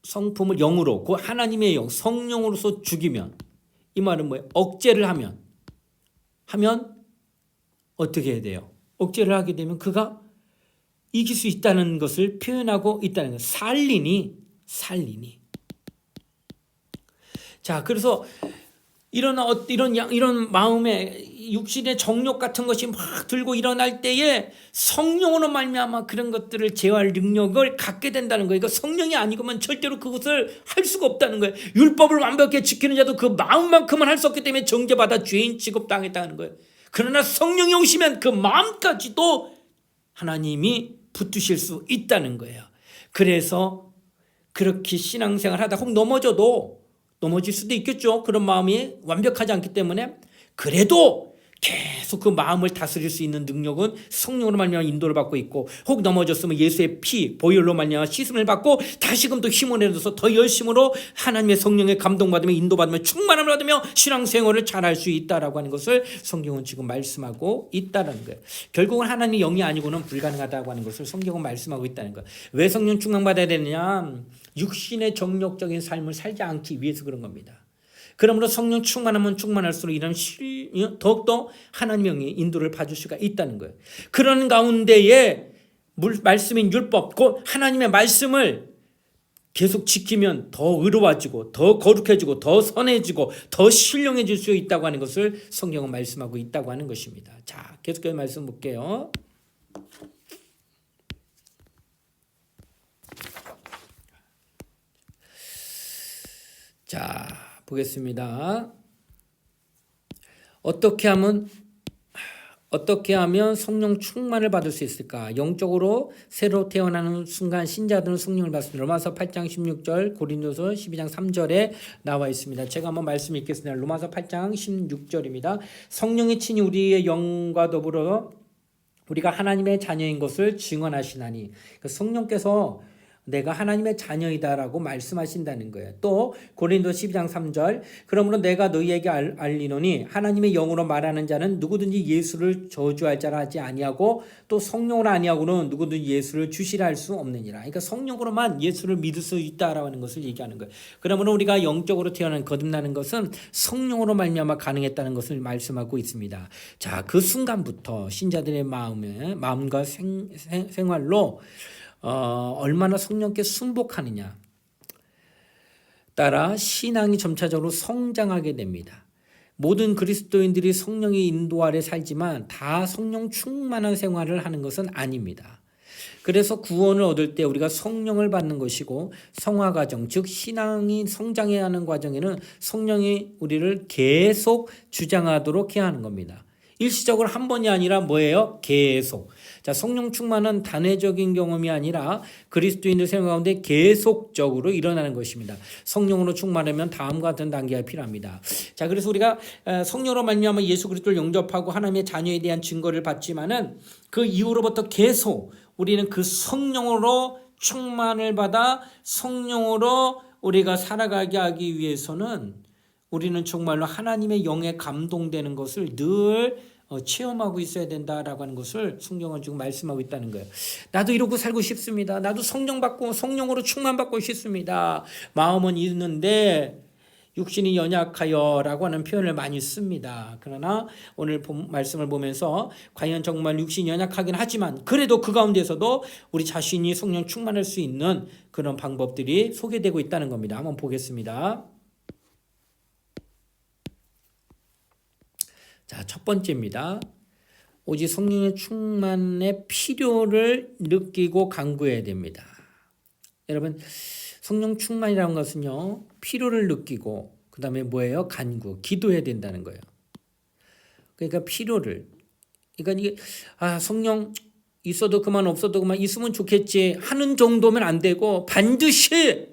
성품을 영으로, 그 하나님의 영, 성령으로서 죽이면, 이 말은 뭐예요? 억제를 하면 어떻게 해야 돼요? 억제를 하게 되면 그가 이길 수 있다는 것을 표현하고 있다는 거예요. 살리니. 자, 그래서 이런 마음에 육신의 정욕 같은 것이 막 들고 일어날 때에 성령으로 말미암아 그런 것들을 제어할 능력을 갖게 된다는 거예요. 그러니까 성령이 아니고만 절대로 그것을 할 수가 없다는 거예요. 율법을 완벽하게 지키는 자도 그 마음만큼은 할 수 없기 때문에 정죄받아 죄인 취급당했다는 거예요. 그러나 성령이 오시면 그 마음까지도 하나님이 붙드실 수 있다는 거예요. 그래서 그렇게 신앙생활 하다 혹 넘어질 수도 있겠죠. 그런 마음이 완벽하지 않기 때문에. 그래도 계속 그 마음을 다스릴 수 있는 능력은 성령으로 말미암아 인도를 받고 있고, 혹 넘어졌으면 예수의 피 보혈로 말미암아 씻음을 받고 다시금 또 힘을 내서 더 열심으로 하나님의 성령의 감동받으며 인도받으며 충만함을 받으며 신앙생활을 잘할 수 있다라고 하는 것을 성경은 지금 말씀하고 있다는 거예요. 결국은 하나님의 영이 아니고는 불가능하다고 하는 것을 성경은 말씀하고 있다는 거예요. 왜 성령 충만받아야 되느냐? 육신의 정욕적인 삶을 살지 않기 위해서 그런 겁니다. 그러므로 성령 충만하면 충만할수록 이런 더욱더 하나님의 영이 인도를 봐줄 수가 있다는 거예요. 그런 가운데에 말씀인 율법, 곧 하나님의 말씀을 계속 지키면 더 의로워지고 더 거룩해지고 더 선해지고 더 신령해질 수 있다고 하는 것을 성경은 말씀하고 있다고 하는 것입니다. 자, 계속해서 말씀 볼게요. 자, 보겠습니다. 어떻게 하면 성령 충만을 받을 수 있을까? 영적으로 새로 태어나는 순간 신자들은 성령을 받습니다. 로마서 8장 16절, 고린도서 12장 3절에 나와 있습니다. 제가 한번 말씀 읽겠습니다. 로마서 8장 16절입니다. 성령이 친히 우리의 영과 더불어 우리가 하나님의 자녀인 것을 증언하시나니. 성령께서 내가 하나님의 자녀이다라고 말씀하신다는 거예요. 또 고린도 12장 3절, 그러므로 내가 너희에게 알리노니 하나님의 영으로 말하는 자는 누구든지 예수를 저주할 자라 하지 아니하고 또 성령으로 아니하고는 누구든지 예수를 주시라 할 수 없느니라. 그러니까 성령으로만 예수를 믿을 수 있다라고 하는 것을 얘기하는 거예요. 그러므로 우리가 영적으로 태어난 거듭나는 것은 성령으로 말미암아 가능했다는 것을 말씀하고 있습니다. 자, 그 순간부터 신자들의 마음과 생활로 얼마나 성령께 순복하느냐 따라 신앙이 점차적으로 성장하게 됩니다. 모든 그리스도인들이 성령의 인도 아래 살지만 다 성령 충만한 생활을 하는 것은 아닙니다. 그래서 구원을 얻을 때 우리가 성령을 받는 것이고, 성화 과정, 즉 신앙이 성장해야 하는 과정에는 성령이 우리를 계속 주장하도록 해야 하는 겁니다. 일시적으로 한 번이 아니라 뭐예요? 계속. 자, 성령 충만은 단회적인 경험이 아니라 그리스도인들 생활 가운데 계속적으로 일어나는 것입니다. 성령으로 충만하면 다음과 같은 단계가 필요합니다. 자, 그래서 우리가 성령으로 말미암아 예수 그리스도를 영접하고 하나님의 자녀에 대한 증거를 받지만은 그 이후로부터 계속 우리는 그 성령으로 충만을 받아 성령으로 우리가 살아가게 하기 위해서는 우리는 정말로 하나님의 영에 감동되는 것을 늘 체험하고 있어야 된다라고 하는 것을 성경은 지금 말씀하고 있다는 거예요. 나도 이러고 살고 싶습니다. 나도 성령 받고 성령으로 충만받고 싶습니다. 마음은 있는데 육신이 연약하여 라고 하는 표현을 많이 씁니다. 그러나 오늘 말씀을 보면서 과연 정말 육신이 연약하긴 하지만 그래도 그 가운데서도 우리 자신이 성령 충만할 수 있는 그런 방법들이 소개되고 있다는 겁니다. 한번 보겠습니다. 자, 첫 번째입니다. 오직 성령의 충만의 필요를 느끼고 간구해야 됩니다. 여러분, 성령 충만이라는 것은요, 필요를 느끼고 그 다음에 뭐예요? 간구, 기도해야 된다는 거예요. 그러니까 필요를, 그러니까 이게 성령 있어도 그만 없어도 그만 있으면 좋겠지 하는 정도면 안 되고 반드시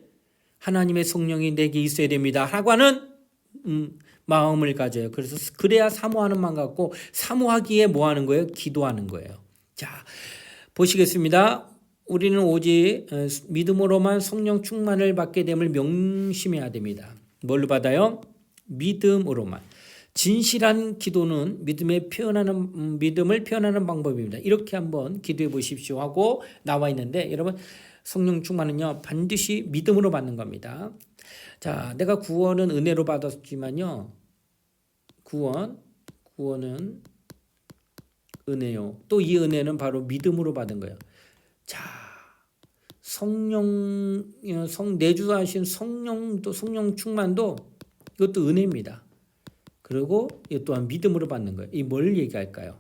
하나님의 성령이 내게 있어야 됩니다 라고 하는 마음을 가져요. 그래서 그래야 사모하는 마음 갖고, 사모하기에 뭐 하는 거예요? 기도하는 거예요. 자, 보시겠습니다. 우리는 오직 믿음으로만 성령 충만을 받게 됨을 명심해야 됩니다. 뭘로 받아요? 믿음으로만. 진실한 기도는 믿음을 표현하는 방법입니다. 이렇게 한번 기도해 보십시오 하고 나와 있는데, 여러분 성령 충만은요 반드시 믿음으로 받는 겁니다. 자, 내가 구원은 은혜로 받았지만요, 구원은 은혜요. 또 이 은혜는 바로 믿음으로 받은 거예요. 자, 내주하신 성령도, 성령 충만도 이것도 은혜입니다. 그리고 이 또한 믿음으로 받는 거예요. 이 뭘 얘기할까요?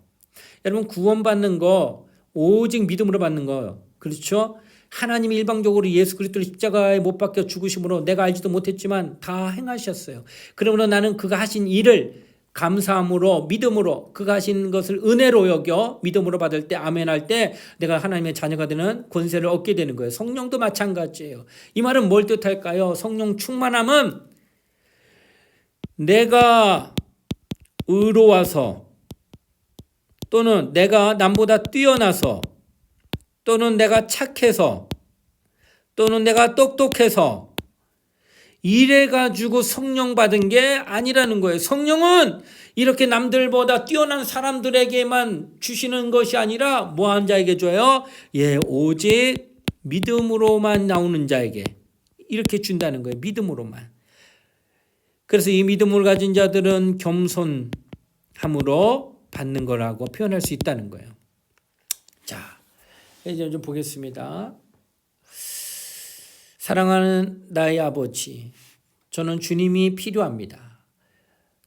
여러분 구원받는 거 오직 믿음으로 받는 거예요. 그렇죠? 하나님이 일방적으로 예수 그리스도를 십자가에 못 박혀 죽으심으로 내가 알지도 못했지만 다 행하셨어요. 그러므로 나는 그가 하신 일을 감사함으로, 믿음으로, 그가 하신 것을 은혜로 여겨 믿음으로 받을 때, 아멘 할 때 내가 하나님의 자녀가 되는 권세를 얻게 되는 거예요. 성령도 마찬가지예요. 이 말은 뭘 뜻할까요? 성령 충만함은 내가 의로워서, 또는 내가 남보다 뛰어나서, 또는 내가 착해서, 또는 내가 똑똑해서 이래가지고 성령 받은 게 아니라는 거예요. 성령은 이렇게 남들보다 뛰어난 사람들에게만 주시는 것이 아니라 뭐한 자에게 줘요? 오직 믿음으로만 나오는 자에게 이렇게 준다는 거예요. 믿음으로만. 그래서 이 믿음을 가진 자들은 겸손함으로 받는 거라고 표현할 수 있다는 거예요. 자, 이제 좀 보겠습니다. 사랑하는 나의 아버지, 저는 주님이 필요합니다.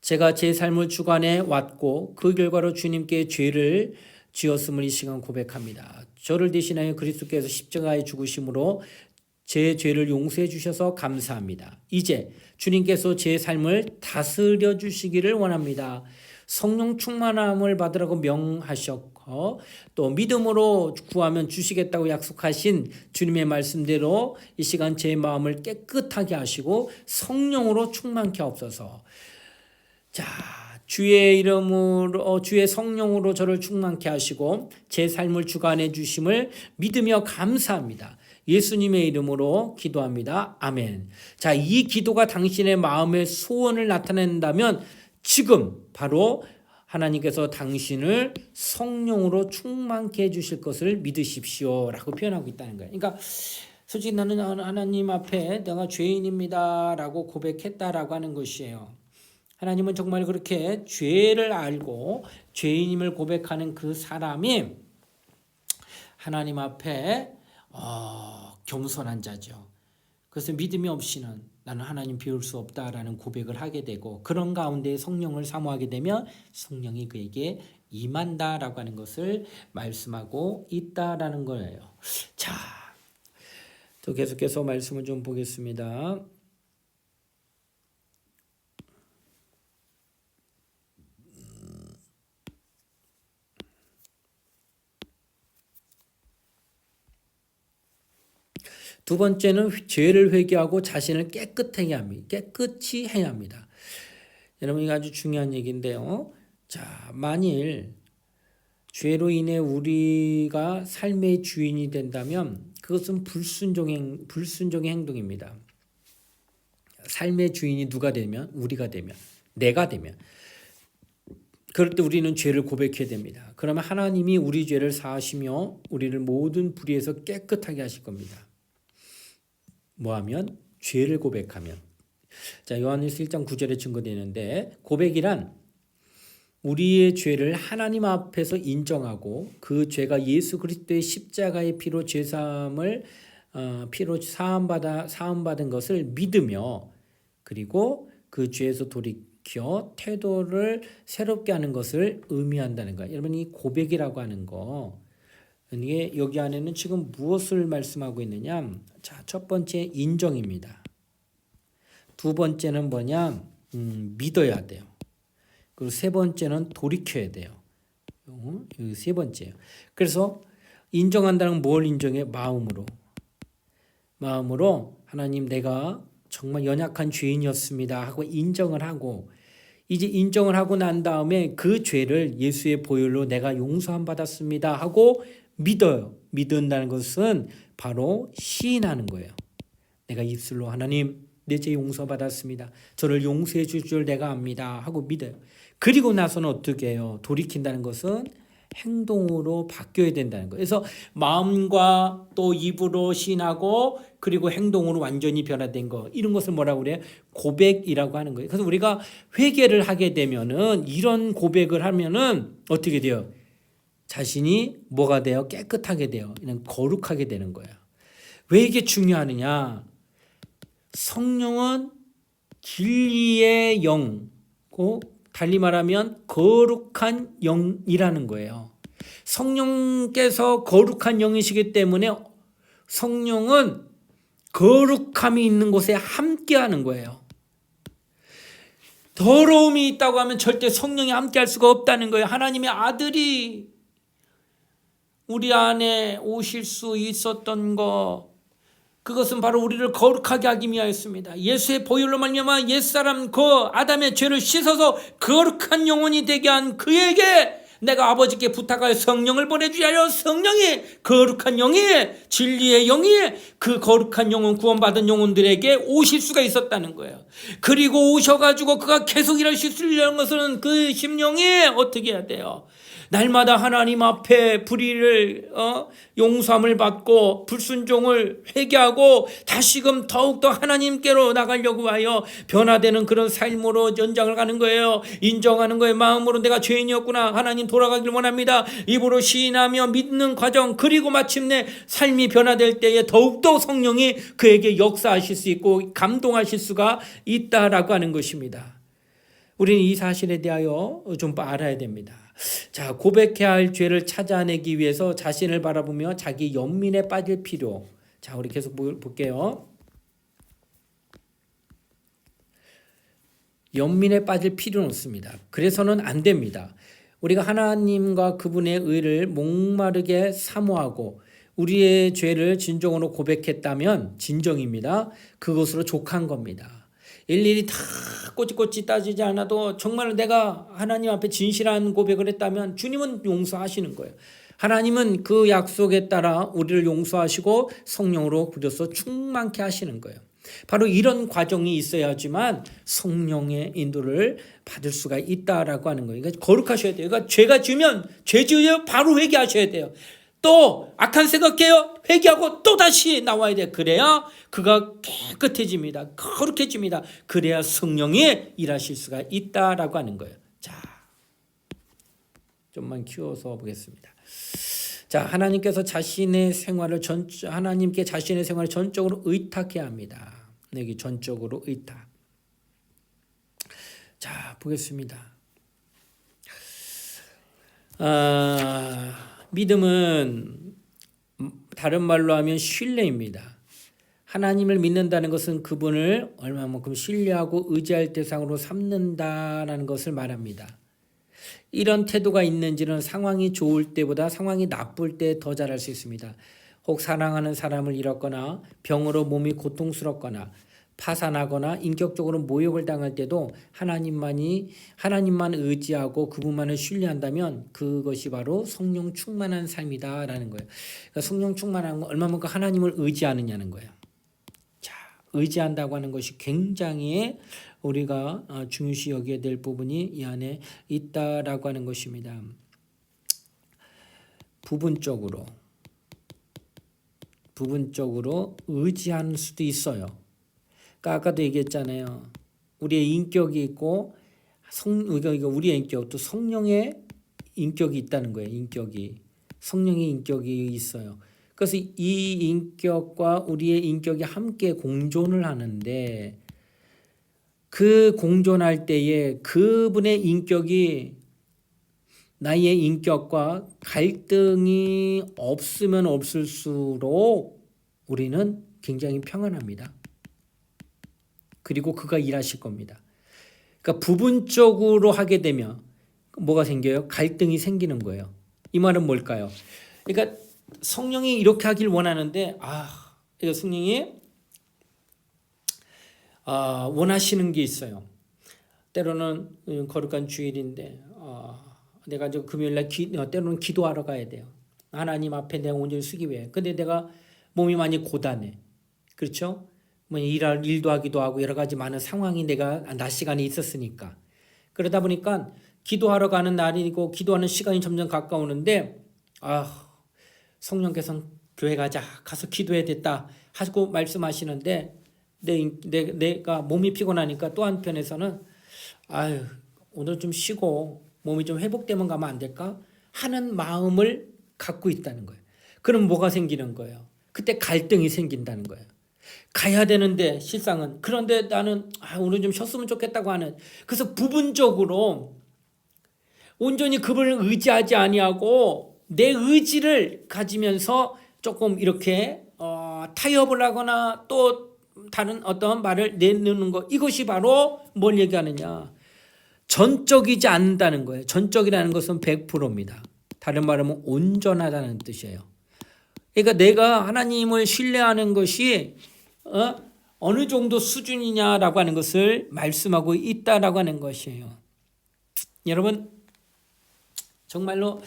제가 제 삶을 주관해 왔고 그 결과로 주님께 죄를 지었음을 이 시간 고백합니다. 저를 대신하여 그리스도께서 십자가에 죽으심으로 제 죄를 용서해 주셔서 감사합니다. 이제 주님께서 제 삶을 다스려 주시기를 원합니다. 성령 충만함을 받으라고 명하셨고 또 믿음으로 구하면 주시겠다고 약속하신 주님의 말씀대로 이 시간 제 마음을 깨끗하게 하시고 성령으로 충만케 하옵소서. 자, 주의 이름으로, 주의 성령으로 저를 충만케 하시고 제 삶을 주관해 주심을 믿으며 감사합니다. 예수님의 이름으로 기도합니다. 아멘. 자, 이 기도가 당신의 마음의 소원을 나타낸다면 지금 바로 하나님께서 당신을 성령으로 충만케 해주실 것을 믿으십시오 라고 표현하고 있다는 거예요. 그러니까 솔직히 나는 하나님 앞에 내가 죄인입니다 라고 고백했다라고 하는 것이에요. 하나님은 정말 그렇게 죄를 알고 죄인임을 고백하는 그 사람이 하나님 앞에 겸손한 자죠. 그래서 믿음이 없이는 나는 하나님 배울 수 없다라는 고백을 하게 되고, 그런 가운데 성령을 사모하게 되면 성령이 그에게 임한다라고 하는 것을 말씀하고 있다라는 거예요. 자, 또 계속해서 말씀을 좀 보겠습니다. 두 번째는 죄를 회개하고 자신을 깨끗하게 합니다. 깨끗이 해야 합니다. 여러분, 이거 아주 중요한 얘기인데요. 자, 만일 죄로 인해 우리가 삶의 주인이 된다면 그것은 불순종의 행동입니다. 삶의 주인이 누가 되면? 우리가 되면, 내가 되면. 그럴 때 우리는 죄를 고백해야 됩니다. 그러면 하나님이 우리 죄를 사하시며 우리를 모든 불의에서 깨끗하게 하실 겁니다. 뭐하면? 죄를 고백하면. 자, 요한일서 1장 9절에 증거되는데, 고백이란 우리의 죄를 하나님 앞에서 인정하고 그 죄가 예수 그리스도의 십자가의 피로 피로 사함받은 것을 믿으며, 그리고 그 죄에서 돌이켜 태도를 새롭게 하는 것을 의미한다는 거예요. 여러분, 이 고백이라고 하는 거, 이게 여기 안에는 지금 무엇을 말씀하고 있느냐? 자, 첫 번째 인정입니다. 두 번째는 뭐냐? 믿어야 돼요. 그리고 세 번째는 돌이켜야 돼요. 이 세 번째예요. 그래서 인정한다는 뭘 인정해? 마음으로 하나님, 내가 정말 연약한 죄인이었습니다 하고 인정을 하고, 이제 인정을 하고 난 다음에 그 죄를 예수의 보혈로 내가 용서함 받았습니다 하고 믿어요. 믿는다는 것은 바로 시인하는 거예요. 내가 입술로 하나님 내 죄 용서받았습니다. 저를 용서해 줄 줄 내가 압니다. 하고 믿어요. 그리고 나서는 어떻게 해요? 돌이킨다는 것은 행동으로 바뀌어야 된다는 거예요. 그래서 마음과 또 입으로 시인하고 그리고 행동으로 완전히 변화된 거, 이런 것을 뭐라고 그래요? 고백이라고 하는 거예요. 그래서 우리가 회개를 하게 되면은, 이런 고백을 하면은 어떻게 돼요? 자신이 뭐가 돼요? 깨끗하게 돼요. 그냥 거룩하게 되는 거예요. 왜 이게 중요하느냐? 성령은 진리의 영고, 달리 말하면 거룩한 영이라는 거예요. 성령께서 거룩한 영이시기 때문에 성령은 거룩함이 있는 곳에 함께하는 거예요. 더러움이 있다고 하면 절대 성령이 함께할 수가 없다는 거예요. 하나님의 아들이 우리 안에 오실 수 있었던 거, 그것은 바로 우리를 거룩하게 하기 위하였습니다. 예수의 보혈로 말미암아 옛사람 그 아담의 죄를 씻어서 거룩한 영혼이 되게 한 그에게 내가 아버지께 부탁하여 성령을 보내주려 하여, 성령이 거룩한 영이, 진리의 영이 그 거룩한 영혼, 구원받은 영혼들에게 오실 수가 있었다는 거예요. 그리고 오셔가지고 그가 계속 일하실 수 있는 것은 그 심령이 어떻게 해야 돼요? 날마다 하나님 앞에 불의를 용서함을 받고 불순종을 회개하고 다시금 더욱더 하나님께로 나가려고 하여 변화되는 그런 삶으로 연장을 가는 거예요. 인정하는 거예요. 마음으로 내가 죄인이었구나, 하나님 돌아가길 원합니다. 입으로 시인하며 믿는 과정, 그리고 마침내 삶이 변화될 때에 더욱더 성령이 그에게 역사하실 수 있고 감동하실 수가 있다라고 하는 것입니다. 우리는 이 사실에 대하여 좀 알아야 됩니다. 자, 고백해야 할 죄를 찾아내기 위해서 자신을 바라보며 자기 연민에 빠질 필요. 자, 우리 계속 볼게요. 연민에 빠질 필요는 없습니다. 그래서는 안 됩니다. 우리가 하나님과 그분의 의를 목마르게 사모하고 우리의 죄를 진정으로 고백했다면, 진정입니다, 그것으로 족한 겁니다. 일일이 다 꼬치꼬치 따지지 않아도 정말 내가 하나님 앞에 진실한 고백을 했다면 주님은 용서하시는 거예요. 하나님은 그 약속에 따라 우리를 용서하시고 성령으로 부려서 충만케 하시는 거예요. 바로 이런 과정이 있어야지만 성령의 인도를 받을 수가 있다라고 하는 거예요. 그러니까 거룩하셔야 돼요. 그러니까 죄가 지으면 죄 지으면 바로 회개하셔야 돼요. 또 악한 생각해요. 회개하고 또 다시 나와야 돼. 그래야 그가 깨끗해집니다. 거룩해집니다. 그래야 성령이 일하실 수가 있다라고 하는 거예요. 자, 좀만 키워서 보겠습니다. 자, 하나님께 자신의 생활을 전적으로 의탁해야 합니다. 여기 전적으로 의탁. 자, 보겠습니다. 믿음은 다른 말로 하면 신뢰입니다. 하나님을 믿는다는 것은 그분을 얼마만큼 신뢰하고 의지할 대상으로 삼는다라는 것을 말합니다. 이런 태도가 있는지는 상황이 좋을 때보다 상황이 나쁠 때 더 잘할 수 있습니다. 혹 사랑하는 사람을 잃었거나 병으로 몸이 고통스럽거나 파산하거나 인격적으로 모욕을 당할 때도 하나님만 의지하고 그분만을 신뢰한다면 그것이 바로 성령 충만한 삶이다라는 거예요. 그러니까 성령 충만한 건 얼마만큼 하나님을 의지하느냐는 거예요. 자, 의지한다고 하는 것이 굉장히 우리가 중요시 여겨야 될 부분이 이 안에 있다라고 하는 것입니다. 부분적으로 의지하는 수도 있어요. 그러니까 아까도 얘기했잖아요. 우리의 인격이 있고 우리의 인격, 또 성령의 인격이 있다는 거예요. 성령의 인격이 있어요. 그래서 이 인격과 우리의 인격이 함께 공존을 하는데, 그 공존할 때에 그분의 인격이 나의 인격과 갈등이 없으면 없을수록 우리는 굉장히 평안합니다. 그리고 그가 일하실 겁니다. 그러니까 부분적으로 하게 되면 뭐가 생겨요? 갈등이 생기는 거예요. 이 말은 뭘까요? 그러니까 성령이 이렇게 하길 원하는데 성령이 원하시는 게 있어요. 때로는 거룩한 주일인데 내가 금요일날 때로는 기도하러 가야 돼요. 하나님 앞에 내가 온전히 쓰기 위해. 근데 내가 몸이 많이 고단해. 그렇죠? 뭐 일할 일도 하기도 하고 여러 가지 많은 상황이 내가 낮 시간이 있었으니까 그러다 보니까 기도하러 가는 날이고 기도하는 시간이 점점 가까우는데 성령께서 교회 가서 기도해야 됐다 하고 말씀하시는데 내가 몸이 피곤하니까 또 한편에서는 오늘 좀 쉬고 몸이 좀 회복되면 가면 안 될까 하는 마음을 갖고 있다는 거예요. 그럼 뭐가 생기는 거예요? 그때 갈등이 생긴다는 거예요. 가야 되는데 실상은 그런데 나는 오늘 좀 쉬었으면 좋겠다고 하는 그래서 부분적으로 온전히 그분을 의지하지 아니하고 내 의지를 가지면서 조금 이렇게 타협을 하거나 또 다른 어떤 말을 내놓는 것 이것이 바로 뭘 얘기하느냐 전적이지 않는다는 거예요. 전적이라는 것은 100%입니다. 다른 말하면 온전하다는 뜻이에요. 그러니까 내가 하나님을 신뢰하는 것이 어느 정도 수준이냐라고 하는 것을 말씀하고 있다라고 하는 것이에요. 여러분 정말로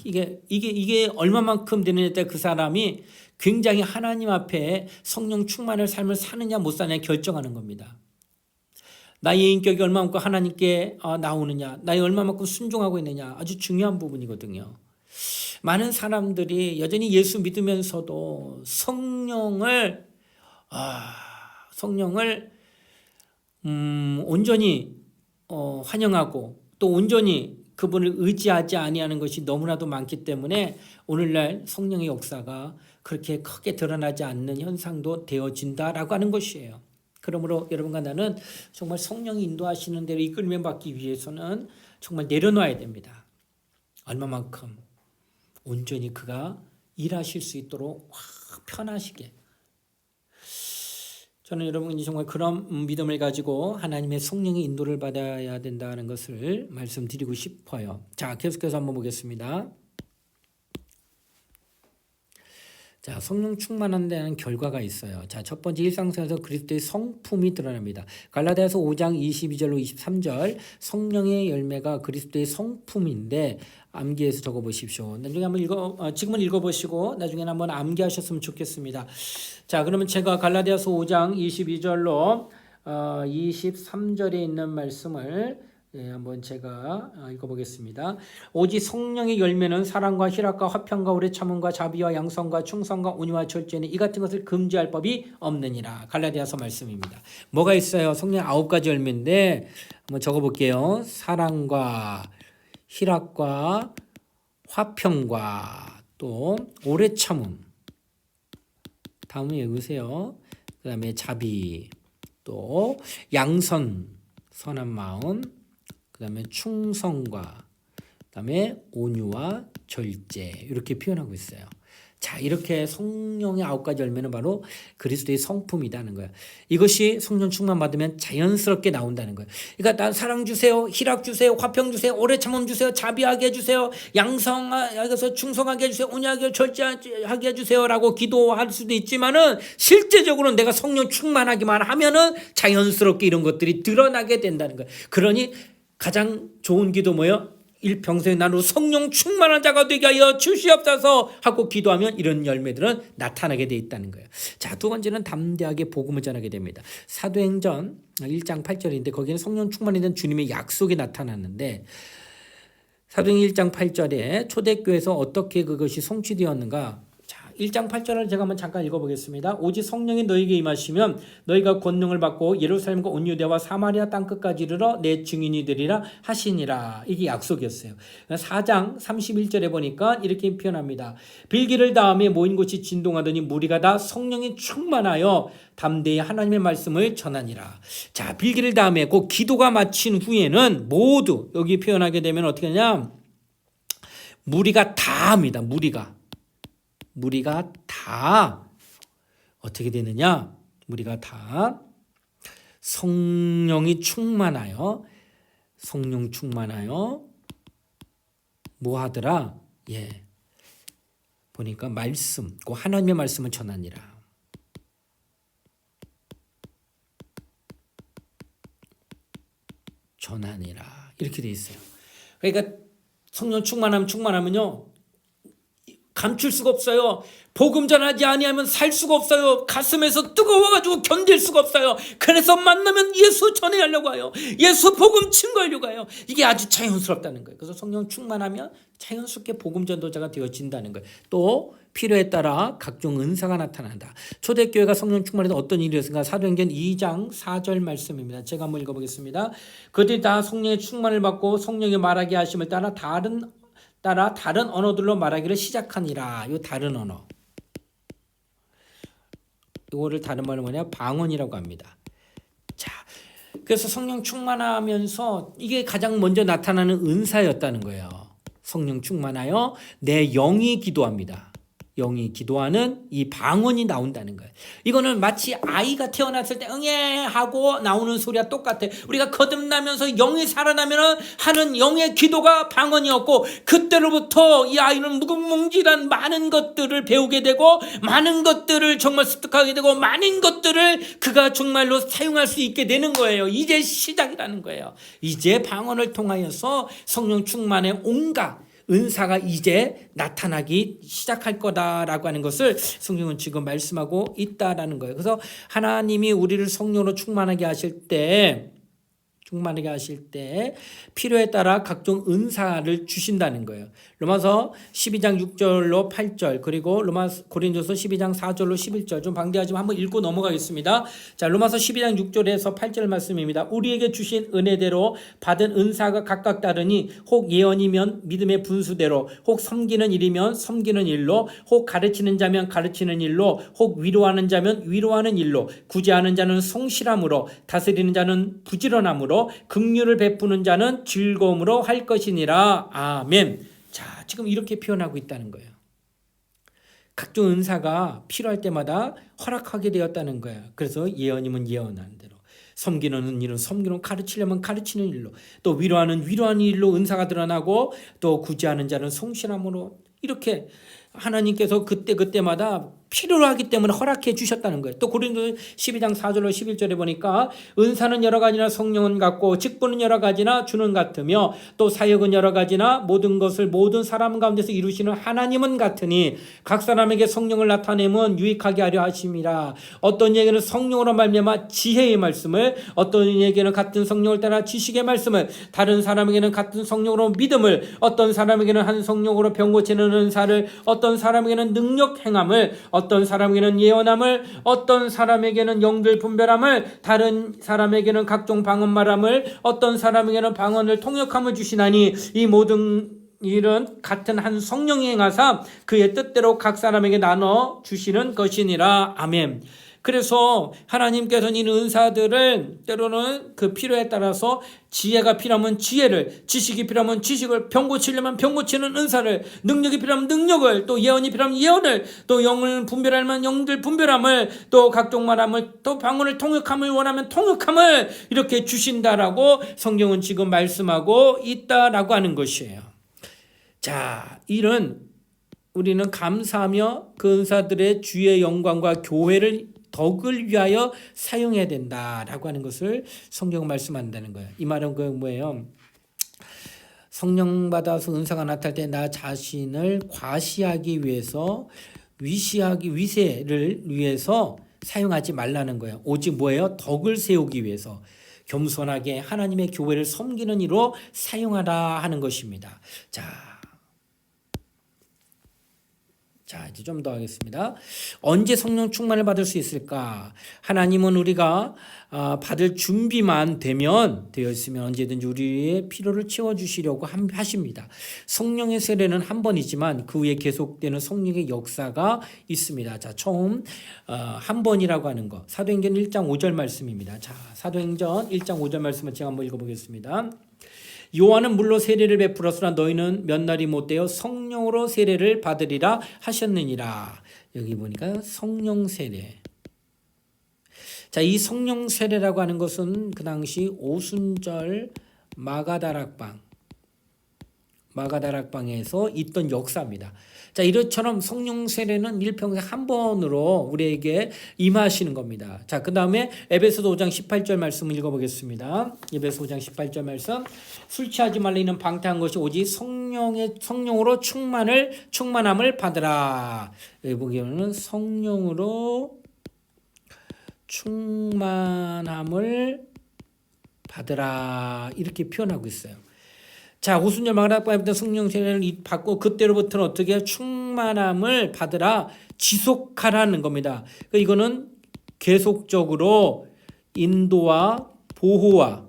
이게 얼마만큼 되느냐에 따라 그 사람이 굉장히 하나님 앞에 성령 충만을 삶을 사느냐 못 사느냐 결정하는 겁니다. 나의 인격이 얼마만큼 하나님께 나오느냐, 나의 얼마만큼 순종하고 있느냐 아주 중요한 부분이거든요. 많은 사람들이 여전히 예수 믿으면서도 성령을 온전히 환영하고 또 온전히 그분을 의지하지 아니하는 것이 너무나도 많기 때문에 오늘날 성령의 역사가 그렇게 크게 드러나지 않는 현상도 되어진다라고 하는 것이에요. 그러므로 여러분과 나는 정말 성령이 인도하시는 대로 이끌림 받기 위해서는 정말 내려놔야 됩니다. 얼마만큼 온전히 그가 일하실 수 있도록 편하시게. 저는 여러분이 정말 그런 믿음을 가지고 하나님의 성령의 인도를 받아야 된다는 것을 말씀드리고 싶어요. 자, 계속해서 한번 보겠습니다. 자, 성령 충만한다는 결과가 있어요. 자, 첫 번째 일상생활에서 그리스도의 성품이 드러납니다. 갈라디아서 5장 22절로 23절 성령의 열매가 그리스도의 성품인데 암기해서 적어보십시오. 나중에 한번 지금은 읽어보시고 나중에는 한번 암기하셨으면 좋겠습니다. 자, 그러면 제가 갈라디아서 5장 22절로 23절에 있는 말씀을 한번 제가 읽어보겠습니다. 오직 성령의 열매는 사랑과 희락과 화평과 오래 참음과 자비와 양성과 충성과 온유와 절제는 이 같은 것을 금지할 법이 없느니라. 갈라디아서 말씀입니다. 뭐가 있어요? 성령 9가지 열매인데 한번 적어볼게요. 사랑과 희락과 화평과 또 오래 참음. 다음에 읽으세요. 그 다음에 자비 또 양선 선한 마음 그 다음에 충성과 그 다음에 온유와 절제 이렇게 표현하고 있어요. 자, 이렇게 성령의 9가지 열매는 바로 그리스도의 성품이라는 거예요. 이것이 성령 충만 받으면 자연스럽게 나온다는 거예요. 그러니까 난 사랑 주세요, 희락 주세요, 화평 주세요, 오래 참음 주세요, 자비하게 해주세요, 양성하게 해서 충성하게 해주세요, 온유하게 절제하게 해주세요라고 기도할 수도 있지만은 실제적으로는 내가 성령 충만하기만 하면은 자연스럽게 이런 것들이 드러나게 된다는 거예요. 그러니 가장 좋은 기도 뭐예요? 일평생 나로 성령 충만한 자가 되게 하여 주시옵소서 하고 기도하면 이런 열매들은 나타나게 돼 있다는 거예요. 자, 두 번째는 담대하게 복음을 전하게 됩니다. 사도행전 1장 8절인데 거기는 성령 충만이 된 주님의 약속이 나타났는데 사도행전 1장 8절에 초대교회에서 어떻게 그것이 성취되었는가? 1장 8절을 제가 한번 잠깐 읽어보겠습니다. 오직 성령이 너에게 임하시면 너희가 권능을 받고 예루살렘과 온 유대와 사마리아 땅끝까지 이르러 내 증인이 되리라 하시니라. 이게 약속이었어요. 4장 31절에 보니까 이렇게 표현합니다. 빌기를 다음에 모인 곳이 진동하더니 무리가 다 성령이 충만하여 담대히 하나님의 말씀을 전하니라. 자, 빌기를 다음에 그 기도가 마친 후에는 모두 여기 표현하게 되면 어떻게 하냐? 무리가 다 합니다. 무리가 다 어떻게 되느냐? 무리가 다 성령 충만하여 뭐 하더라? 보니까 말씀, 그 하나님의 말씀을 전하니라. 이렇게 돼 있어요. 그러니까 성령 충만하면요. 감출 수가 없어요. 복음 전하지 아니하면 살 수가 없어요. 가슴에서 뜨거워가지고 견딜 수가 없어요. 그래서 만나면 예수 전해하려고 해요. 예수 복음 증거하려고 해요. 이게 아주 자연스럽다는 거예요. 그래서 성령 충만하면 자연스럽게 복음 전도자가 되어진다는 거예요. 또 필요에 따라 각종 은사가 나타난다. 초대교회가 성령 충만해서 어떤 일이 있었는가? 사도행전 2장 4절 말씀입니다. 제가 한번 읽어보겠습니다. 그들이 다 성령의 충만을 받고 성령의 말하게 하심을 따라 다른 언어들로 말하기를 시작하니라. 이 다른 언어. 이거를 다른 말로 뭐냐? 방언이라고 합니다. 자, 그래서 성령 충만하면서 이게 가장 먼저 나타나는 은사였다는 거예요. 성령 충만하여 내 영이 기도합니다. 영이 기도하는 이 방언이 나온다는 거예요. 이거는 마치 아이가 태어났을 때 응애 하고 나오는 소리와 똑같아. 우리가 거듭나면서 영이 살아나면 하는 영의 기도가 방언이었고, 그때로부터 이 아이는 무궁무진한 많은 것들을 배우게 되고, 많은 것들을 정말 습득하게 되고, 많은 것들을 그가 정말로 사용할 수 있게 되는 거예요. 이제 시작이라는 거예요. 이제 방언을 통하여서 성령 충만의 온갖 은사가 이제 나타나기 시작할 거다라고 하는 것을 성경은 지금 말씀하고 있다라는 거예요. 그래서 하나님이 우리를 성령으로 충만하게 하실 때 필요에 따라 각종 은사를 주신다는 거예요. 로마서 12장 6절로 8절, 그리고 고린도서 12장 4절로 11절 좀 방대하지만 한번 읽고 넘어가겠습니다. 자, 로마서 12장 6절에서 8절 말씀입니다. 우리에게 주신 은혜대로 받은 은사가 각각 다르니 혹 예언이면 믿음의 분수대로, 혹 섬기는 일이면 섬기는 일로, 혹 가르치는 자면 가르치는 일로, 혹 위로하는 자면 위로하는 일로, 구제하는 자는 성실함으로, 다스리는 자는 부지런함으로, 긍휼을 베푸는 자는 즐거움으로 할 것이니라. 아멘. 자, 지금 이렇게 표현하고 있다는 거예요. 각종 은사가 필요할 때마다 허락하게 되었다는 거예요. 그래서 예언이면 예언하는 대로, 섬기는 일은 섬기는, 가르치려면 가르치는 일로, 또 위로하는 일로 은사가 드러나고, 또 구제하는 자는 성실함으로, 이렇게 하나님께서 그때마다 필요로 하기 때문에 허락해 주셨다는 거예요. 또 고린도 12장 4절로 11절에 보니까 은사는 여러 가지나 성령은 같고 직분은 여러 가지나 주는 같으며 또 사역은 여러 가지나 모든 것을 모든 사람 가운데서 이루시는 하나님은 같으니 각 사람에게 성령을 나타내면 유익하게 하려 하심이라. 어떤 이에게는 성령으로 말미암아 지혜의 말씀을, 어떤 이에게는 같은 성령을 따라 지식의 말씀을, 다른 사람에게는 같은 성령으로 믿음을, 어떤 사람에게는 한 성령으로 병 고치는 은사를, 어떤 사람에게는 능력 행함을, 어떤 사람에게는 예언함을, 어떤 사람에게는 영들 분별함을, 다른 사람에게는 각종 방언 말함을, 어떤 사람에게는 방언을 통역함을 주시나니 이 모든 일은 같은 한 성령이 행하사 그의 뜻대로 각 사람에게 나눠 주시는 것이니라. 아멘. 그래서 하나님께서는 이 은사들을 때로는 그 필요에 따라서 지혜가 필요하면 지혜를, 지식이 필요하면 지식을, 병 고치려면 병 고치는 은사를, 능력이 필요하면 능력을, 또 예언이 필요하면 예언을, 또 영을 분별하면 영들 분별함을, 또 각종 말함을, 또 방언을 통역함을 원하면 통역함을 이렇게 주신다라고 성경은 지금 말씀하고 있다라고 하는 것이에요. 자, 우리는 감사하며 그 은사들의 주의 영광과 교회를 덕을 위하여 사용해야 된다라고 하는 것을 성경은 말씀한다는 거예요. 이 말은 뭐예요? 성령 받아서 은사가 나타날 때 나 자신을 과시하기 위해서, 위세를 위해서 사용하지 말라는 거예요. 오직 뭐예요? 덕을 세우기 위해서 겸손하게 하나님의 교회를 섬기는 이로 사용하라 하는 것입니다. 자, 이제 좀 더 하겠습니다. 언제 성령 충만을 받을 수 있을까? 하나님은 우리가 받을 준비만 되어 있으면 언제든지 우리의 필요를 채워주시려고 하십니다. 성령의 세례는 한 번이지만 그 후에 계속되는 성령의 역사가 있습니다. 자, 처음 한 번이라고 하는 거, 사도행전 1장 5절 말씀입니다. 자, 사도행전 1장 5절 말씀을 제가 한번 읽어보겠습니다. 요한은 물로 세례를 베풀었으나 너희는 몇 날이 못되어 성령으로 세례를 받으리라 하셨느니라. 여기 보니까 성령 세례. 자, 이 성령 세례라고 하는 것은 그 당시 오순절 마가다락방 마가다락방에서 있던 역사입니다. 자, 이것처럼 성령 세례는 일평생 한 번으로 우리에게 임하시는 겁니다. 자, 그 다음에 에베소서 5장 18절 말씀을 읽어보겠습니다. 에베소 5장 18절 말씀. 술 취하지 말라 이는 방탕한 것이 오직 성령으로 충만함을 받으라. 여기 보기에는 성령으로 충만함을 받으라 이렇게 표현하고 있어요. 자, 오순절 마가다락방에부터 성령 세례를 받고 그때로부터는 어떻게 충만함을 받으라 지속하라는 겁니다. 이거는 계속적으로 인도와 보호와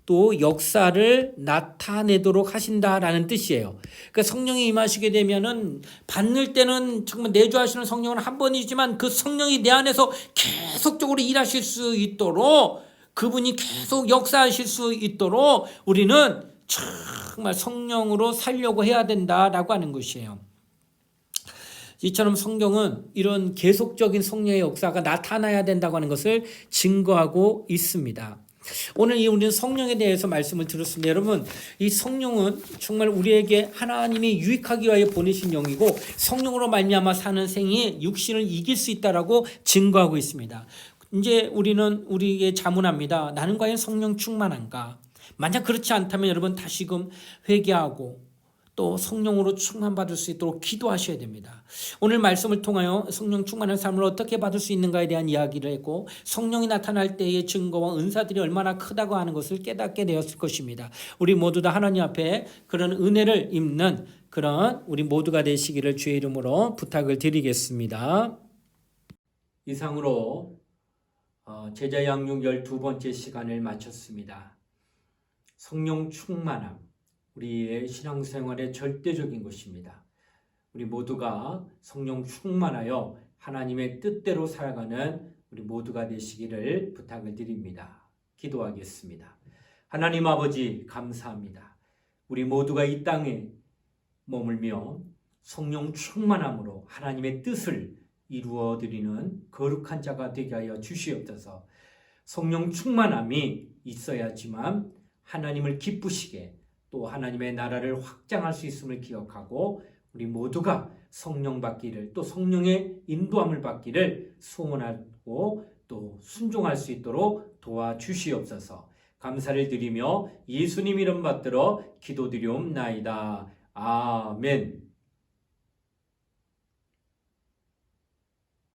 또 역사를 나타내도록 하신다라는 뜻이에요. 그러니까 성령이 임하시게 되면은 받을 때는 정말 내주하시는 성령은 한 번이지만 그 성령이 내 안에서 계속적으로 일하실 수 있도록 그분이 계속 역사하실 수 있도록 우리는 정말 성령으로 살려고 해야 된다라고 하는 것이에요. 이처럼 성경은 이런 계속적인 성령의 역사가 나타나야 된다고 하는 것을 증거하고 있습니다. 오늘 우리는 성령에 대해서 말씀을 들었습니다. 여러분, 이 성령은 정말 우리에게 하나님이 유익하기 위하여 보내신 영이고 성령으로 말미암아 사는 생이 육신을 이길 수 있다라고 증거하고 있습니다. 이제 우리는 우리에게 자문합니다. 나는 과연 성령 충만한가? 만약 그렇지 않다면 여러분 다시금 회개하고 또 성령으로 충만받을 수 있도록 기도하셔야 됩니다. 오늘 말씀을 통하여 성령 충만한 삶을 어떻게 받을 수 있는가에 대한 이야기를 했고 성령이 나타날 때의 증거와 은사들이 얼마나 크다고 하는 것을 깨닫게 되었을 것입니다. 우리 모두 다 하나님 앞에 그런 은혜를 입는 그런 우리 모두가 되시기를 주의 이름으로 부탁을 드리겠습니다. 이상으로 제자 양육 12번째 시간을 마쳤습니다. 성령 충만함, 우리의 신앙생활의 절대적인 것입니다. 우리 모두가 성령 충만하여 하나님의 뜻대로 살아가는 우리 모두가 되시기를 부탁을 드립니다. 기도하겠습니다. 하나님 아버지 감사합니다. 우리 모두가 이 땅에 머물며 성령 충만함으로 하나님의 뜻을 이루어드리는 거룩한 자가 되게 하여 주시옵소서. 성령 충만함이 있어야지만 하나님을 기쁘시게 또 하나님의 나라를 확장할 수 있음을 기억하고 우리 모두가 성령 받기를 또 성령의 인도함을 받기를 소원하고 또 순종할 수 있도록 도와주시옵소서. 감사를 드리며 예수님 이름 받들어 기도드리옵나이다. 아멘.